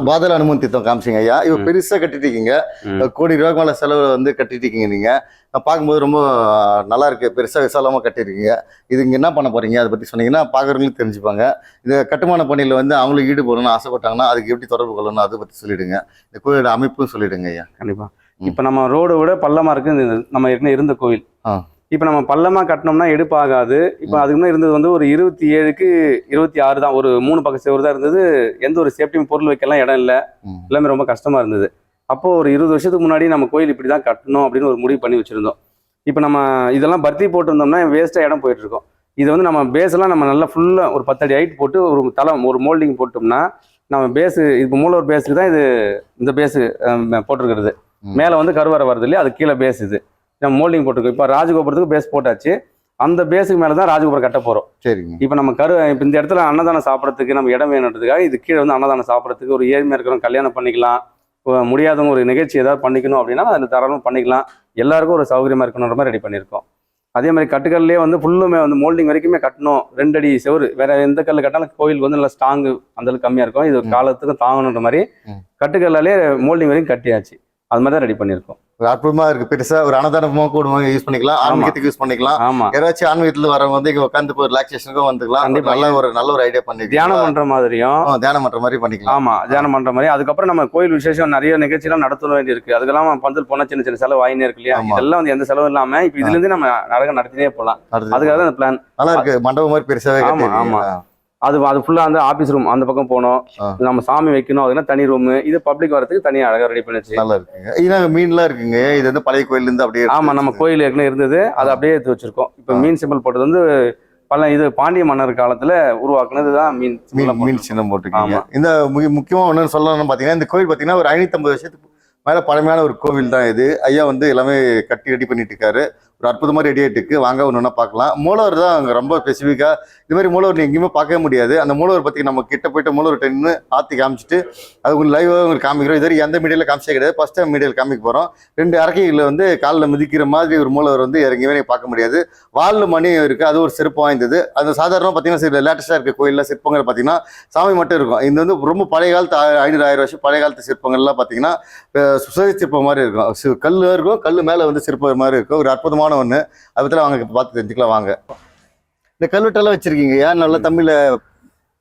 பாதாள அனுமன் தீர்த்தம் காமிச்சிங்க ஐயா. இவ பெருசா கட்டிட்டீங்க, கோடி ரூபாய்க்கு மேல செலவு வந்து கட்டிட்டீங்க. நீங்க பார்க்கும்போது ரொம்ப நல்லா இருக்கு, பெருசா விசாலமா கட்டிருக்கீங்க. இது இங்க என்ன பண்ண போறீங்க அதை பத்தி சொன்னீங்கன்னா பாக்குறவங்களுக்கு தெரிஞ்சுப்பாங்க. இந்த கட்டுமான பணியில வந்து அவங்களுக்கு ஈடுபடணும்னு ஆசைப்பட்டாங்கன்னா அதுக்கு எப்படி தொடர்பு கொள்ளணும் அதை பத்தி சொல்லிடுங்க. இந்த கோயிலோட அமைப்பும் சொல்லிடுங்க ஐயா. கண்டிப்பா. இப்ப நம்ம ரோடு விட பள்ளமா இருக்கு நம்ம ஏற்கனவே இருந்த கோவில். இப்போ நம்ம பள்ளமா கட்டினோம்னா எடுப்பாகாது. இப்போ அதுக்கு முன்னாடி இருந்தது வந்து ஒரு 27க்கு 26 தான், ஒரு 3 பக்கம் செவரு தான் இருந்தது. எந்த ஒரு சேஃப்டியும் பொருள் வைக்கலாம் இடம் இல்லை, எல்லாமே ரொம்ப கஷ்டமா இருந்தது. அப்போ ஒரு 20 வருஷத்துக்கு முன்னாடி நம்ம கோயில் இப்படி தான் கட்டணும் அப்படின்னு ஒரு முடிவு பண்ணி வச்சிருந்தோம். இப்போ நம்ம இதெல்லாம் பர்த்தி போட்டிருந்தோம்னா வேஸ்ட்டாக இடம் போயிட்டு இருக்கோம். இது வந்து நம்ம பேஸெல்லாம் நம்ம நல்லா ஃபுல்லாக ஒரு 10 அடி ஹைட் போட்டு ஒரு மோல்டிங் போட்டோம்னா நம்ம பேஸு இப்போ மூலவர் பேஸுக்கு தான் இந்த பேஸு போட்டிருக்கிறது. மேலே வந்து கருவறை வருது இல்லையா, அது கீழே பேஸ். இது நம்ம மோல்டிங் போட்டிருக்கோம். இப்போ ராஜகோபுரத்துக்கு பேஸ் போட்டாச்சு, அந்த பேஸுக்கு மேலே தான் ராஜகோபுரம் கட்ட போகிறோம். சரிங்க. இப்போ நம்ம இப்போ இந்த இடத்துல அன்னதானம் சாப்பிட்றதுக்கு நம்ம இடம் வேணுன்றதுக்காக இது கீழே வந்து அன்னதானம் சாப்பிட்றதுக்கு ஒரு ஏழ்மையாக இருக்கிறவங்க கல்யாணம் பண்ணிக்கலாம், முடியாதவங்க ஒரு நிகழ்ச்சி ஏதாவது பண்ணிக்கணும் அப்படின்னா அதில் தாராளமாக பண்ணிக்கலாம். எல்லாருக்கும் ஒரு சௌகரியமாக இருக்கணுன்ற மாதிரி ரெடி பண்ணியிருக்கோம். அதே மாதிரி கட்டுக்கல்லே வந்து ஃபுல்லுமே வந்து மோல்டிங் வரைக்குமே கட்டணும். 2 அடி செவரு, வேற எந்த கல் கட்டாலும் கோயிலுக்கு வந்து நல்லா ஸ்ட்ராங்கு அந்தளவுக்கு கம்மியாக இருக்கும். இது காலத்துக்கும் தாங்கணுன்ற மாதிரி கட்டுக்கல்லாலே மோல்டிங் வரைக்கும் கட்டியாச்சு. அது மாதிரி தான் ரெடி பண்ணியிருக்கோம். அற்புதமா இருக்கு. பெருசா ஒரு அன்னதானமா கூட யூஸ் பண்ணிக்கலாம், ஆன்மீகத்துக்கு யூஸ் பண்ணிக்கலாம். ஆமா, யாராச்சும் ஆன்மீகத்துல வரவங்க வந்து இங்க உட்காந்து போய் ரிலாக்ஸேஷனுக்கும் வந்துக்கலாம். நல்ல ஒரு ஐடியா பண்ணி தியானம் பண்ற மாதிரியும் தியானம் பண்ற மாதிரி பண்ணிக்கலாம். ஆமா, தியானம் பண்ற மாதிரி. அதுக்கப்புறம் நம்ம கோயில் விசேஷம் நிறைய நிகழ்ச்சியெல்லாம் நடத்த வேண்டி இருக்கு. அதுக்கெல்லாம் பந்தல் போனா சின்ன சின்ன செலவு ஆயினே இருக்கு இல்லையா. இதெல்லாம் வந்து எந்த செலவும் இல்லாம இப்ப இதுல இருந்து நம்ம நரகம் நடத்தினே போகலாம். அதுக்காக தான் பிளான். நல்லா இருக்கு, மண்டபம் மாதிரி பெருசாவே. ஆமா ஆமா, அது ஃபுல்லா அந்த ஆபீஸ் ரூம் அந்த பக்கம் போனோம், நம்ம சாமி வைக்கணும், அதுனா தனி ரூம். இது பப்ளிக் வரதுக்கு தனியா அழகா ரெடி பண்ணிச்சு. நல்லா இருக்குங்க. இது மீன்லாம் இருக்குங்க. இது வந்து பழைய கோயில்ல இருந்து அப்படியே. ஆமா, நம்ம கோயில் ஏற்கனவே இருந்தது, அதை அப்படியே எடுத்து வச்சிருக்கோம். இப்ப மீன் சிம்பிள் போட்டது வந்து இது பாண்டிய மன்னர் காலத்துல உருவாக்குனதுதான் மீன் சின்னம் போட்டுருக்கீங்க. இந்த முக்கியமா ஒண்ணு சொல்லணும்னு பாத்தீங்கன்னா, இந்த கோயில் பாத்தீங்கன்னா ஒரு 550 வருஷத்துக்கு மேல பழமையான ஒரு கோவில் தான் இது. ஐயா வந்து எல்லாமே கட்டி ரெடி பண்ணிட்டு இருக்காரு. ஒரு அற்புதமாக ரெடி ஆகிட்டு இருக்கு. வாங்க ஒன்று பார்க்கலாம். மூலவர் தான் அங்கே ரொம்ப ஸ்பெசிஃபிக்காக. இது மாதிரி மூலவர் எங்கேயுமே பார்க்கவே முடியாது. அந்த மூலவர் பற்றி நம்ம கிட்ட போயிட்டு மூலவர் நின்று ஆற்றி காமிச்சிட்டு அது உங்களுக்கு லைவாக உங்களுக்கு காமிக்கிறோம். இது எந்த மீடியாவில் காமிச்சே கிடையாது, ஃபஸ்ட் டைம் மீடியாவில் காமிக்க போகிறோம். 2 அரக்கைகளில் வந்து காலில் மிதிக்கிற மாதிரி ஒரு மூலவர் வந்து எங்கேயுமே பார்க்க முடியாது. வாலில் மணி இருக்குது, அது ஒரு சிறப்பு வாய்ந்தது. அது சாதாரணமாக பார்த்தீங்கன்னா லேட்டஸ்ட்டாக இருக்க கோயிலில் சிற்பங்கள் பார்த்தீங்கன்னா சாமி மட்டும் இருக்கும். இது வந்து ரொம்ப பழைய காலத்து 500-1000 வருஷம் பழைய காலத்து சிற்பங்கள்லாம் பார்த்தீங்கன்னா சுசரி சிற்பம் மாதிரி இருக்கும். கல் இருக்கும், கல் மேலே வந்து சிற்பம் மாதிரி இருக்கும். ஒரு அற்புதமான ஒண்ணு. அதை பத்தி வாங்க பார்த்து தெரிஞ்சுக்கலாம் வாங்க. இந்த கல்வெட்டெல்லாம் வச்சிருக்கீங்க, ஏன் நல்ல தமிழ்ல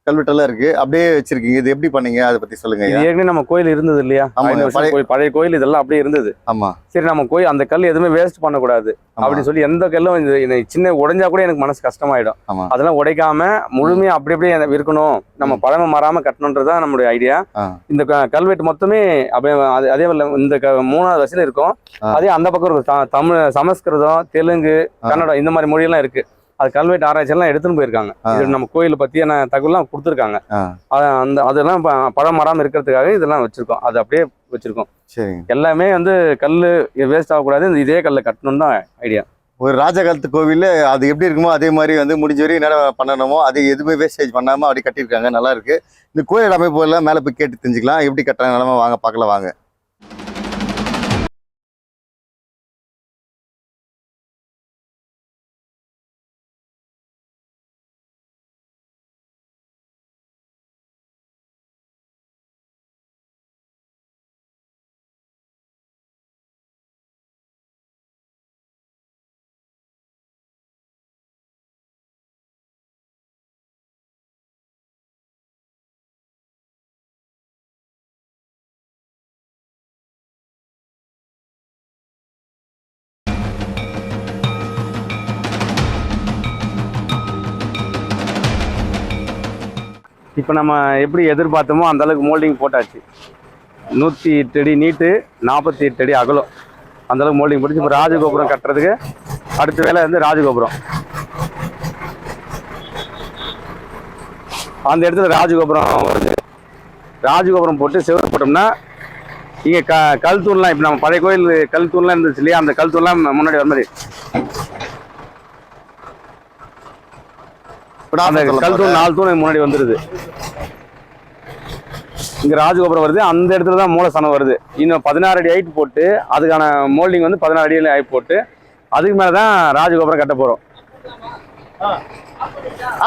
கல்வெட்டெல்லாம் இருக்கு, அப்படியே வச்சிருக்கீங்க. இது எப்படி பண்ணீங்க அதை பத்தி சொல்லுங்க. ஏற்கனவே நம்ம கோயில் இருந்தது இல்லையா, பழைய கோயில் இதெல்லாம் அப்படியே இருந்தது. ஆமா, சரி நம்ம கோயில் அந்த கல் எதுவுமே வேஸ்ட் பண்ணக்கூடாது அப்படின்னு சொல்லி எந்த கல்லும் சின்ன உடைஞ்சா கூட எனக்கு மனசு கஷ்டமாயிடும். அதெல்லாம் உடைக்காம முழுமையா அப்படி அப்படியே இருக்கணும், நம்ம பழமை மாறாம கட்டணுன்றதுதான் நம்மளுடைய ஐடியா. இந்த கல்வெட்டு மொத்தமே அப்படியே அதே இந்த 3வது வரிசையில இருக்கும். அதே அந்த பக்கம் இருக்கும் தமிழ், சமஸ்கிருதம், தெலுங்கு, கன்னடம் இந்த மாதிரி மொழியெல்லாம் இருக்கு. அது கல்வெட்டு ஆராய்ச்சியெல்லாம் எடுத்துன்னு போயிருக்காங்க. இது நம்ம கோயிலை பற்றியான தகவலாம் கொடுத்துருக்காங்க. அதெல்லாம் பழம் மாறாமல் இருக்கிறதுக்காக இதெல்லாம் வச்சிருக்கோம். அது அப்படியே வச்சிருக்கோம். சரிங்க. எல்லாமே வந்து கல் வேஸ்ட் ஆகக்கூடாது, இதே கல்லை கட்டணும்னு தான் ஐடியா. ஒரு ராஜ காலத்து கோவில் அது எப்படி இருக்குமோ அதே மாதிரி வந்து முடிஞ்ச வரையும் என்ன பண்ணணுமோ அது எதுவுமே வேஸ்டேஜ் பண்ணாமல் அப்படி கட்டியிருக்காங்க. நல்லா இருக்கு. இந்த கோயில் அமைப்பு எல்லாம் மேலே போய் கேட்டு தெரிஞ்சுக்கலாம் எப்படி கட்டுறாங்க. நிலமா வாங்க பார்க்கலாம் வாங்க. இப்போ நம்ம எப்படி எதிர்பார்த்தோமோ அந்த அளவுக்கு மோல்டிங் போட்டாச்சு. 108 அடி நீட்டு, 48 அடி அகலம், அந்த அளவுக்கு மோல்டிங் போட்டுச்சு. இப்போ ராஜகோபுரம் கட்டுறதுக்கு அடுத்த வேலை வந்து ராஜகோபுரம். அந்த இடத்துல ராஜகோபுரம் வருது. ராஜகோபுரம் போட்டு செவரு போட்டோம்னா இங்கே கல் தூண்லாம், இப்போ நம்ம பழைய கோயில் கல் தூண்லாம் இருந்துச்சு இல்லையா, அந்த கல் தூண்லாம் முன்னாடி வர மாதிரி அந்த கல் தூண் 4 தூண் முன்னாடி வந்துடுது. இங்க ராஜகோபுரம் வருது. அந்த இடத்துல தான் மூலஸ்தானம் வருது. இன்னும் 16 அடி ஹைட் போட்டு அதுக்கான மோல்டிங் வந்து 16 அடியில் ஹைட் போட்டு அதுக்கு மேலே தான் ராஜகோபுரம் கட்ட போகிறோம்.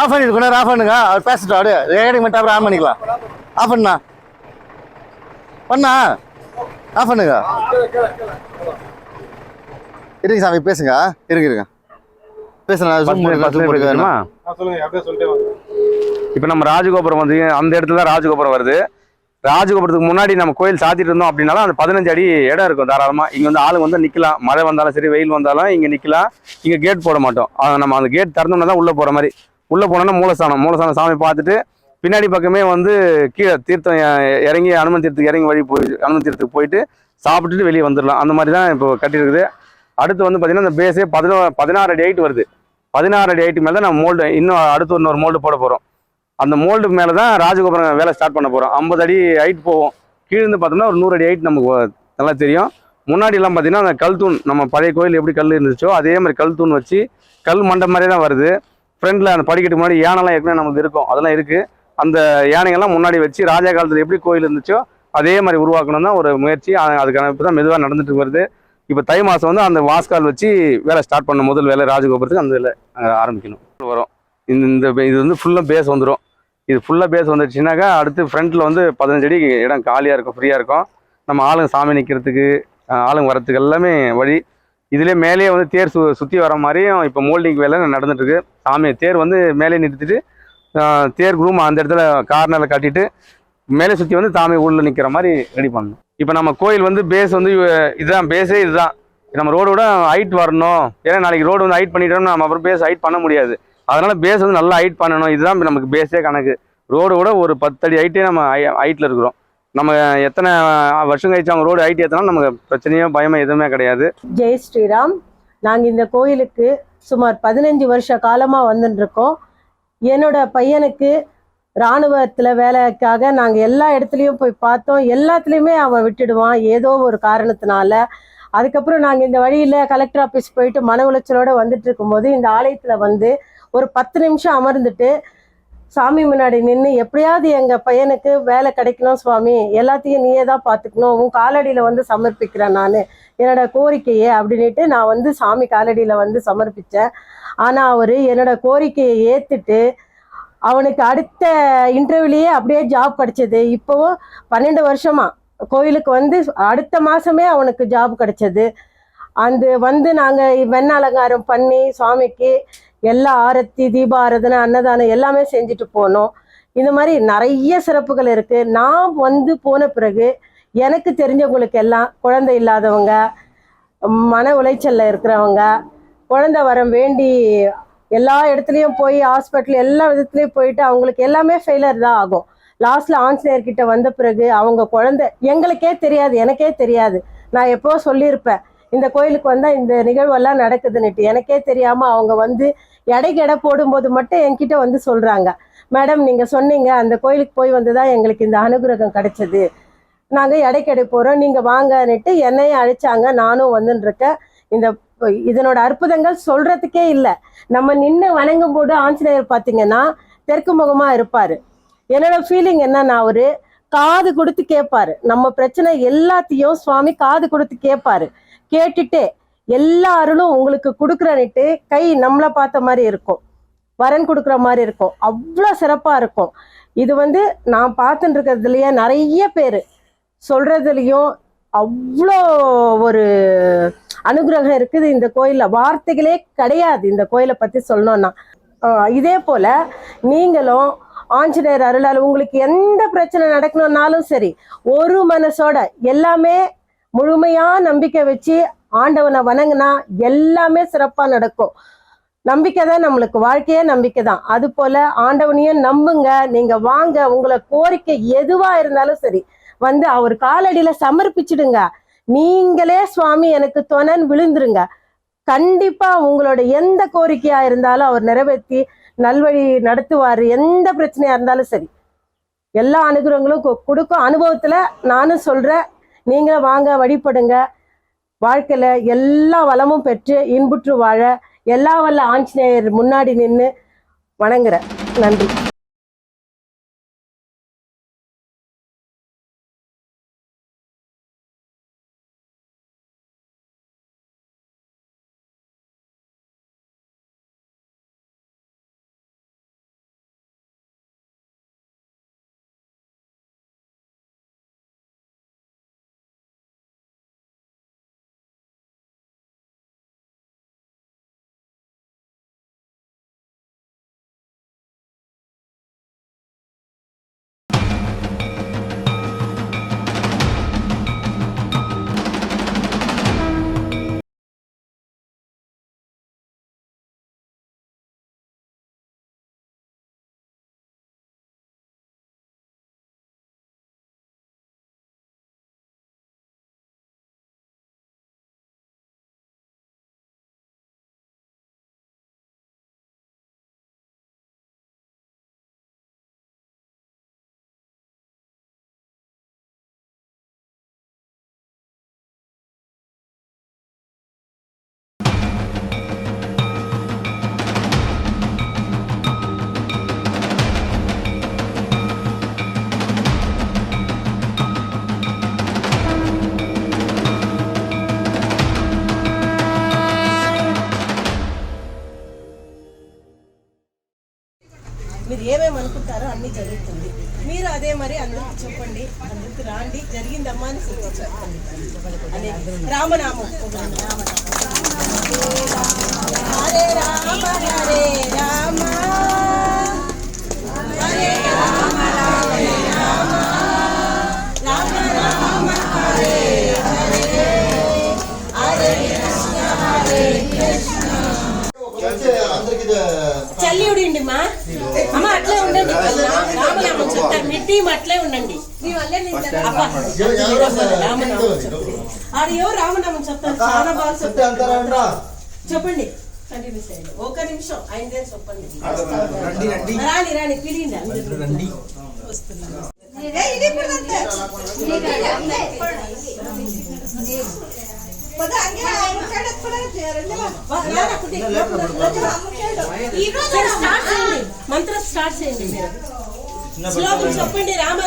ஆஃப் பண்ணி இருக்கணும். ஆஃப் பண்ணுங்க. அவர் பேசிட்டு அப்படியே ரெக்கார்டிங் மட்டும் அப்புறம் ஆன் பண்ணிக்கலாம். ஆஃப் பண்ணா ஆஃப் பண்ணுங்க. இருங்க சாமி பேசுங்க. இருங்க இப்போ நம்ம ராஜகோபுரம் வந்து அந்த இடத்துல ராஜகோபுரம் வருது. ராஜகோபுரத்துக்கு முன்னாடி நம்ம கோயில் சாத்திட்டு இருந்தோம் அப்படின்னாலும் அந்த 15 அடி இடம் இருக்கும் தாராளமா. இங்க வந்து ஆளுங்க வந்து நிக்கலாம். மழை வந்தாலும் சரி, வெயில் வந்தாலும் இங்க நிக்கலாம். இங்க கேட் போட மாட்டோம். நம்ம அந்த கேட் திறந்தோம்னா தான் உள்ள போற மாதிரி. உள்ள போனோம்னா மூலஸ்தானம் சாமி பார்த்துட்டு பின்னாடி பக்கமே வந்து கீழே தீர்த்தம் இறங்கி அனுமன் தீர்த்துக்கு இறங்கி வழி போய் அனுமன் தீர்த்துக்கு போயிட்டு சாப்பிட்டுட்டு வெளியே வந்துடலாம். அந்த மாதிரி தான் இப்போ கட்டியிருக்குது. அடுத்து வந்து பார்த்தீங்கன்னா இந்த பேஸே 16 அடி ஹைட் வருது. 16 அடி ஹைட்டு மேலே தான் நம்ம மோல்டு இன்னும் அடுத்து இன்னொரு மோல்டு போட போகிறோம். அந்த மோல்டுக்கு மேலே தான் ராஜகோபுரம் வேலை ஸ்டார்ட் பண்ண போகிறோம். 50 அடி ஹைட் போவோம். கீழேருந்து பார்த்தோம்னா ஒரு 100 அடி ஹைட் நமக்கு நல்லா தெரியும். முன்னாடிலாம் பார்த்தீங்கன்னா அந்த கல் தூண், நம்ம பழைய கோயில் எப்படி கல் இருந்துச்சோ அதே மாதிரி கல் தூண் வச்சு கல் மண்டபம் மாதிரியே தான் வருது. ஃப்ரண்ட்டில் அந்த படிக்கட்டுக்கு முன்னாடி யானைலாம் ஏற்கனவே நமக்கு இருக்கும், அதெல்லாம் இருக்குது. அந்த யானைகள்லாம் முன்னாடி வச்சு ராஜா காலத்தில் எப்படி கோயில் இருந்துச்சோ அதே மாதிரி உருவாக்கணும் தான் ஒரு முயற்சி. அதுக்கான இப்போ தான் மெதுவாக நடந்துட்டு வருது. இப்போ தை மாதம் வந்து அந்த வாஸ்கால் வச்சு வேலை ஸ்டார்ட் பண்ண முதல் வேலை ராஜகோபுரத்துக்கு அந்த வேலை ஆரம்பிக்கணும் வரும். இது வந்து ஃபுல்லாக பேஸ் வந்துடும். இது ஃபுல்லாக பேஸ் வந்துடுச்சுனாக்கா அடுத்து ஃப்ரண்ட்டில் வந்து 15 அடி இடம் காலியாக இருக்கும், ஃப்ரீயாக இருக்கும். நம்ம ஆளுங்க சாமி நிற்கிறதுக்கு ஆளுங்க வரத்துக்கு எல்லாமே வழி. இதுலேயே மேலேயே வந்து தேர் சுற்றி வர மாதிரியும் இப்போ மோல்டிங் வேலை நடந்துட்டுருக்கு. சாமி தேர் வந்து மேலே நிறுத்திட்டு தேர் ரூம் அந்த இடத்துல கார்னரில் கட்டிட்டு மேலே சுற்றி வந்து சாமி உள்ள நிற்கிற மாதிரி ரெடி பண்ணணும். இப்போ நம்ம கோயில் வந்து பேஸ் வந்து இதுதான் பேஸே. இதுதான் நம்ம ரோடோட ஹைட் வரணும். ஏன்னா நாளைக்கு ரோடு வந்து ஹைட் பண்ணிட்டோம்னா நம்ம அப்புறம் பேஸ் ஹைட் பண்ண முடியாது. அதனால பேஸ் வந்து நல்லா ஹைட் பண்ணணும். இதுதான் நமக்கு பேஸே கணக்கு. ரோடோட ஒரு 10 அடி ஹைட்டே நம்ம ஹைட்டில் இருக்கிறோம். நம்ம எத்தனை வருஷம் கழிச்சு அவங்க ரோடு ஹைட் ஏற்றினாலும் நமக்கு பிரச்சனையோ பயமோ எதுவுமே கிடையாது. ஜெய் ஸ்ரீராம். நாங்கள் இந்த கோயிலுக்கு சுமார் 15 வருஷ காலமாக வந்துட்டு இருக்கோம். என்னோட பையனுக்கு இராணுவத்தில் வேலைக்காக நாங்கள் எல்லா இடத்துலையும் போய் பார்த்தோம். எல்லாத்துலேயுமே அவன் விட்டுடுவான் ஏதோ ஒரு காரணத்தினால. அதுக்கப்புறம் நாங்கள் இந்த வழியில் கலெக்டர் ஆஃபீஸ் போயிட்டு மன உளைச்சலோடு வந்துட்டு இருக்கும்போது இந்த ஆலயத்தில் வந்து ஒரு 10 நிமிஷம் அமர்ந்துட்டு சாமி முன்னாடி நின்று எப்படியாவது எங்கள் பையனுக்கு வேலை கிடைக்கணும் சுவாமி, எல்லாத்தையும் நீயே தான் பார்த்துக்கணும், உன் காலடியில் வந்து சமர்ப்பிக்கிறேன் நான் என்னோட கோரிக்கையை அப்படின்ட்டு நான் வந்து சாமி காலடியில் வந்து சமர்ப்பித்தேன். ஆனால் அவர் என்னோட கோரிக்கையை ஏற்றுட்டு அவனுக்கு அடுத்த இன்டர்வியூலேயே அப்படியே ஜாப் கிடைச்சது. இப்போவும் 12 வருஷமா கோயிலுக்கு வந்து அடுத்த மாதமே அவனுக்கு ஜாப் கிடைச்சது. அந்த வந்து நாங்கள் வெண்ண அலங்காரம் பண்ணி சுவாமிக்கு எல்லா ஆரத்தி, தீபாராதனை, அன்னதானம் எல்லாமே செஞ்சுட்டு போனோம். இந்த மாதிரி நிறைய சிறப்புகள் இருக்குது. நான் வந்து போன பிறகு எனக்கு தெரிஞ்சவங்களுக்கு எல்லாம் குழந்தை இல்லாதவங்க, மன உளைச்சலில் இருக்கிறவங்க, குழந்தை வரம் வேண்டி எல்லா இடத்துலையும் போய் ஹாஸ்பிட்டல் எல்லா விதத்துலேயும் போயிட்டு அவங்களுக்கு எல்லாமே ஃபெயிலியர் தான் ஆகும். லாஸ்ட்டில் ஆஞ்சநேயர்கிட்ட வந்த பிறகு அவங்க குழந்தை எங்களுக்கே தெரியாது, எனக்கே தெரியாது. நான் எப்போ சொல்லியிருப்பேன் இந்த கோயிலுக்கு வந்தால் இந்த நிகழ்வெல்லாம் நடக்குதுன்னுட்டு. எனக்கே தெரியாமல் அவங்க வந்து எடைக்கு எடை போடும்போது மட்டும் என்கிட்ட வந்து சொல்கிறாங்க, மேடம் நீங்கள் சொன்னீங்க அந்த கோயிலுக்கு போய் வந்து தான் எங்களுக்கு இந்த அனுகிரகம் கிடைச்சது, நாங்கள் எடைக்கடை போகிறோம், நீங்கள் வாங்கன்னுட்டு என்னையும் அழைச்சாங்க. நானும் வந்துன்னு இருக்கேன். இதனோட அற்புதங்கள் சொல்கிறதுக்கே இல்லை. நம்ம நின்று வணங்கும் போது ஆஞ்சநேயர் பார்த்தீங்கன்னா தெற்கு முகமாக இருப்பார். என்னோட ஃபீலிங் என்னன்னா, அவரு காது கொடுத்து கேட்பாரு. நம்ம பிரச்சனை எல்லாத்தையும் சுவாமி காது கொடுத்து கேட்பாரு. கேட்டுட்டு எல்லா அருளும் உங்களுக்கு கொடுக்குறன்னுட்டு கை நம்மளை பார்த்த மாதிரி இருக்கும், வரன் கொடுக்குற மாதிரி இருக்கும். அவ்வளோ சிறப்பாக இருக்கும். இது நான் பார்த்துட்டு இருக்கிறதுலையே நிறைய பேர் சொல்றதுலையும் அவ்வளோ ஒரு அனுகிரகம் இருக்குது இந்த கோயிலில். வார்த்தைகளே கிடையாது இந்த கோயிலை பற்றி சொல்லணும்னா. இதே போல் நீங்களும் ஆஞ்சநேயர் அருளால் உங்களுக்கு எந்த பிரச்சனை நடக்கணும்னாலும் சரி, ஒரு மனசோட எல்லாமே முழுமையாக நம்பிக்கை வச்சு ஆண்டவனை வணங்கினா எல்லாமே சிறப்பாக நடக்கும். நம்பிக்கை தான் நம்மளுக்கு வாழ்க்கையே, நம்பிக்கை தான். அது போல ஆண்டவனையும் நம்புங்க. நீங்க வாங்க, உங்களை கோரிக்கை எதுவா இருந்தாலும் சரி அவர் காலடியில சமர்ப்பிச்சிடுங்க. நீங்களே சுவாமி எனக்கு துணைன்னு விழுந்துருங்க. கண்டிப்பா உங்களோட எந்த கோரிக்கையா இருந்தாலும் அவர் நிறைவேற்றி நல்வழி நடத்துவாரு. எந்த பிரச்சனையா இருந்தாலும் சரி எல்லா அனுகிரகங்களும் கொடுக்கும். அனுபவத்துல நானும் சொல்றேன், நீங்க வாங்க, வழிபடுங்க. வாழ்க்கையில எல்லா வளமும் பெற்று இன்புற்று வாழ எல்லா வல்ல ஆஞ்சநேயர் முன்னாடி நின்று வணங்குறேன். நன்றி. మీరు ఏమేమి అనుకుంటారో అన్నీ జరుగుతుంది. మీరు అదే మరి అందరికి చెప్పండి, అందరికి రాండి, జరిగిందమ్మా అని చెప్పండి. రామనామం, హరే రామ హరే రామ హరే రామ హరే రామ రామ రామ హరే హరే హరే కృష్ణ హరే కృష్ణ. చల్లివుడి మా అమ్మ అట్లే ఉండండి. రామనామం చెప్తారు, మీ టీం అట్లే ఉండండి. మీ వల్లే రామనామం చెప్తారు. ఆడియో రామనామం చెప్తారు, చాలా బాగా చెప్తారు. చెప్పండి, కంటిన్యూ చేయండి. ఒక నిమిషం ఆయన చెప్పండి. రాని రాని పిలిండి, అందరూ వస్తున్నారు. మంత్రం స్టార్ట్ చేయండి. శ్లోకం చెప్పండి. రామ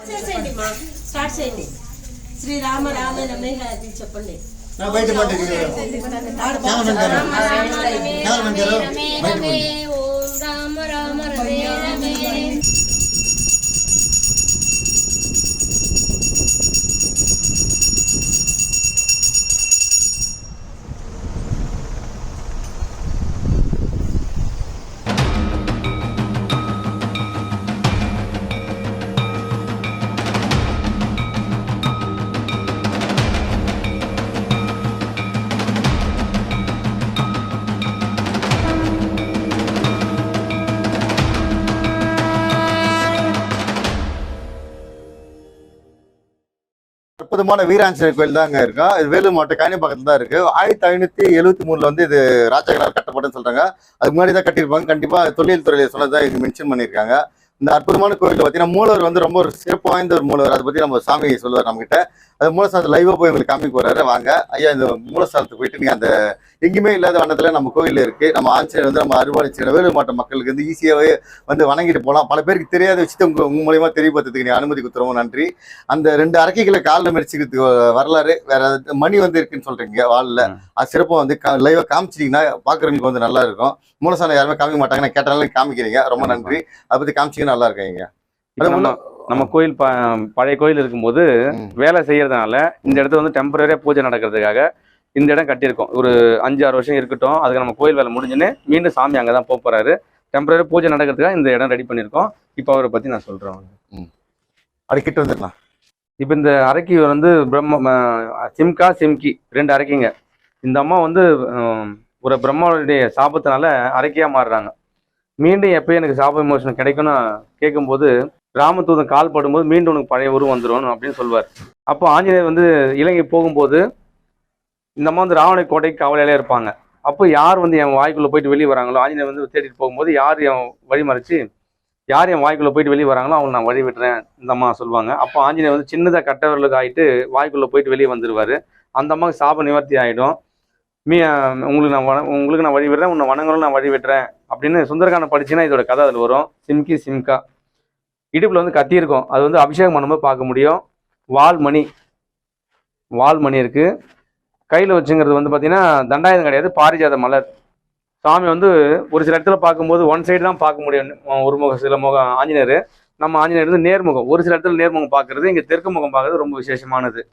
చేసేయండి మా, స్టార్ట్ చేయండి. శ్రీరామ రామ నమే చెప్పండి. రామ రామ రమే రమే. அற்புதமான வீராஞ்சநேயர் கோயில் தான் அங்கே இருக்கும். இது வேலூர் மாவட்டம் காணிப்பாக்கத்தில் தான் இருக்கு. 1573 வந்து இது ராஜாக்களால் கட்டப்பட்டுன்னு சொல்றாங்க. அதுக்கு முன்னாடி தான் கட்டியிருப்பாங்க. கண்டிப்பா தொழில் துறையில சொன்னதான் இது மென்ஷன் பண்ணியிருக்காங்க. இந்த அற்புதமான கோயிலில் பார்த்தீங்கன்னா மூலவர் வந்து ரொம்ப ஒரு சிறப்பு வாய்ந்த ஒரு மூலவர். அதை பற்றி நம்ம சாமி சொல்லுவார் நம்மகிட்ட. அது மூலஸ்தானத்தில் லைவாக போய் உங்களுக்கு காமிக்க போறாரு. வாங்க ஐயா, இந்த மூலஸ்தானத்துக்கு போயிட்டு நீங்கள் அந்த எங்கேயுமே இல்லாத வண்ணத்தில் நம்ம கோயில் இருக்கு. நம்ம ஆஞ்சநேயர் வந்து நம்ம அறுவாளிச்சு வேலூர் மாவட்ட மக்களுக்கு வந்து ஈஸியாகவே வந்து வணங்கிட்டு போகலாம். பல பேருக்கு தெரியாத விஷயத்தை உங்க மூலியமா தெரியப்படுத்துறதுக்கு நீ அனுமதி கொடுத்துருவோம். நன்றி. அந்த 2 அரக்கைகளை காலில் மெரிச்சுக்கிறதுக்கு வரலாறு வேற மணி வந்து இருக்குன்னு சொல்றீங்க வாலில். அது சிறப்பாக வந்து லைவாக காமிச்சிட்டிங்கன்னா பார்க்குறவங்களுக்கு வந்து நல்லா இருக்கும். மூலஸ்தானம் யாருமே காமிக்க மாட்டாங்க. நான் கேட்டாலும் காமிக்கிறீங்க. ரொம்ப நன்றி. அதை பற்றி காமிச்சிங்கன்னா நல்லா இருக்கீங்க. நம்ம கோயில் பழைய கோயில் இருக்கும்போது வேலை செய்யறதுனால இந்த இடத்துல வந்து டெம்பரரியா பூஜை நடக்கிறதுக்காக இந்த இடம் கட்டியிருக்கோம். ஒரு 5-6 வருஷம் இருக்கட்டும். அதுக்கு நம்ம கோயில் வேலை முடிஞ்சுன்னு மீண்டும் சாமி அங்கே தான் போறாரு. டெம்பரரி பூஜை நடக்கிறதுக்காக இந்த இடம் ரெடி பண்ணியிருக்கோம். இப்போ அவரை பத்தி நான் சொல்றேன். அடிக்கிட்டு வந்துடலாம். இப்போ இந்த அரைக்கி வந்து சிம்கா சிம்கி 2 அரைக்கிங்க. இந்த அம்மா வந்து ஒரு பிரம்மாவுடைய சாபத்தினால அரைக்கியா மாறுறாங்க. மீண்டும் எப்போ எனக்கு சாப விமோசனம் கிடைக்கும்னு கேட்கும்போது ராமதூதன் கால் படும்போது மீண்டும் உனக்கு பழைய உருவம் வந்துடும் அப்படின்னு சொல்வார். அப்போ ஆஞ்சநேயர் வந்து இலங்கை போகும்போது இந்த அம்மா வந்து ராவண கோட்டைக்கு காவலாளியாக இருப்பாங்க. அப்போ யார் வந்து என் வாய்க்குள்ளே போயிட்டு வெளியே வராங்களோ, ஆஞ்சநேயர் வந்து தேடிட்டு போகும்போது யார் என் வழி மறைச்சு யார் என் வாய்க்குள்ளே போயிட்டு வெளியே வராங்களோ அவங்க நான் வழி விட்டுறேன் இந்த அம்மா சொல்லுவாங்க. அப்போ ஆஞ்சநேயர் வந்து சின்னதாக கட்டவர்களுக்கு ஆகிட்டு வாய்க்குள்ளே போயிட்டு வெளியே வந்துடுவார். அந்த அம்மாவுக்கு சாப நிவர்த்தி ஆகிடும். உங்களுக்கு நான் வழி விடுறேன், உன்னை வணங்களும் நான் வழி விட்டுறேன் அப்படின்னு சுந்தரகாண்டம் படிச்சுன்னா இதோட கதை அதில் வரும். சிம்கி சிம்கா இடுப்பில் வந்து கத்தி இருக்கும். அது வந்து அபிஷேகம் பண்ணும்போது பார்க்க முடியும். வால்மணி இருக்கு. கையில் வச்சுங்கிறது வந்து பார்த்தீங்கன்னா தண்டாயுதம் கிடையாது, பாரிஜாத மலர். சாமி வந்து ஒரு சில இடத்துல பார்க்கும்போது ஒன் சைடு தான் பார்க்க முடியும். ஒரு முகம் சில முகம் ஆஞ்சநேயர். நம்ம ஆஞ்சநேயர் வந்து நேர்முகம். ஒரு சில இடத்துல நேர்முகம் பார்க்கறது, இங்கே தெற்கு முகம் பார்க்கறது ரொம்ப விசேஷமானது.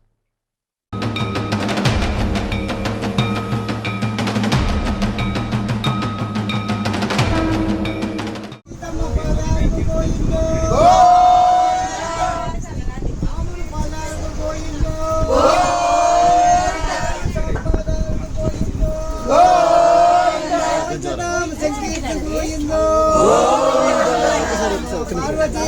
பார்வதி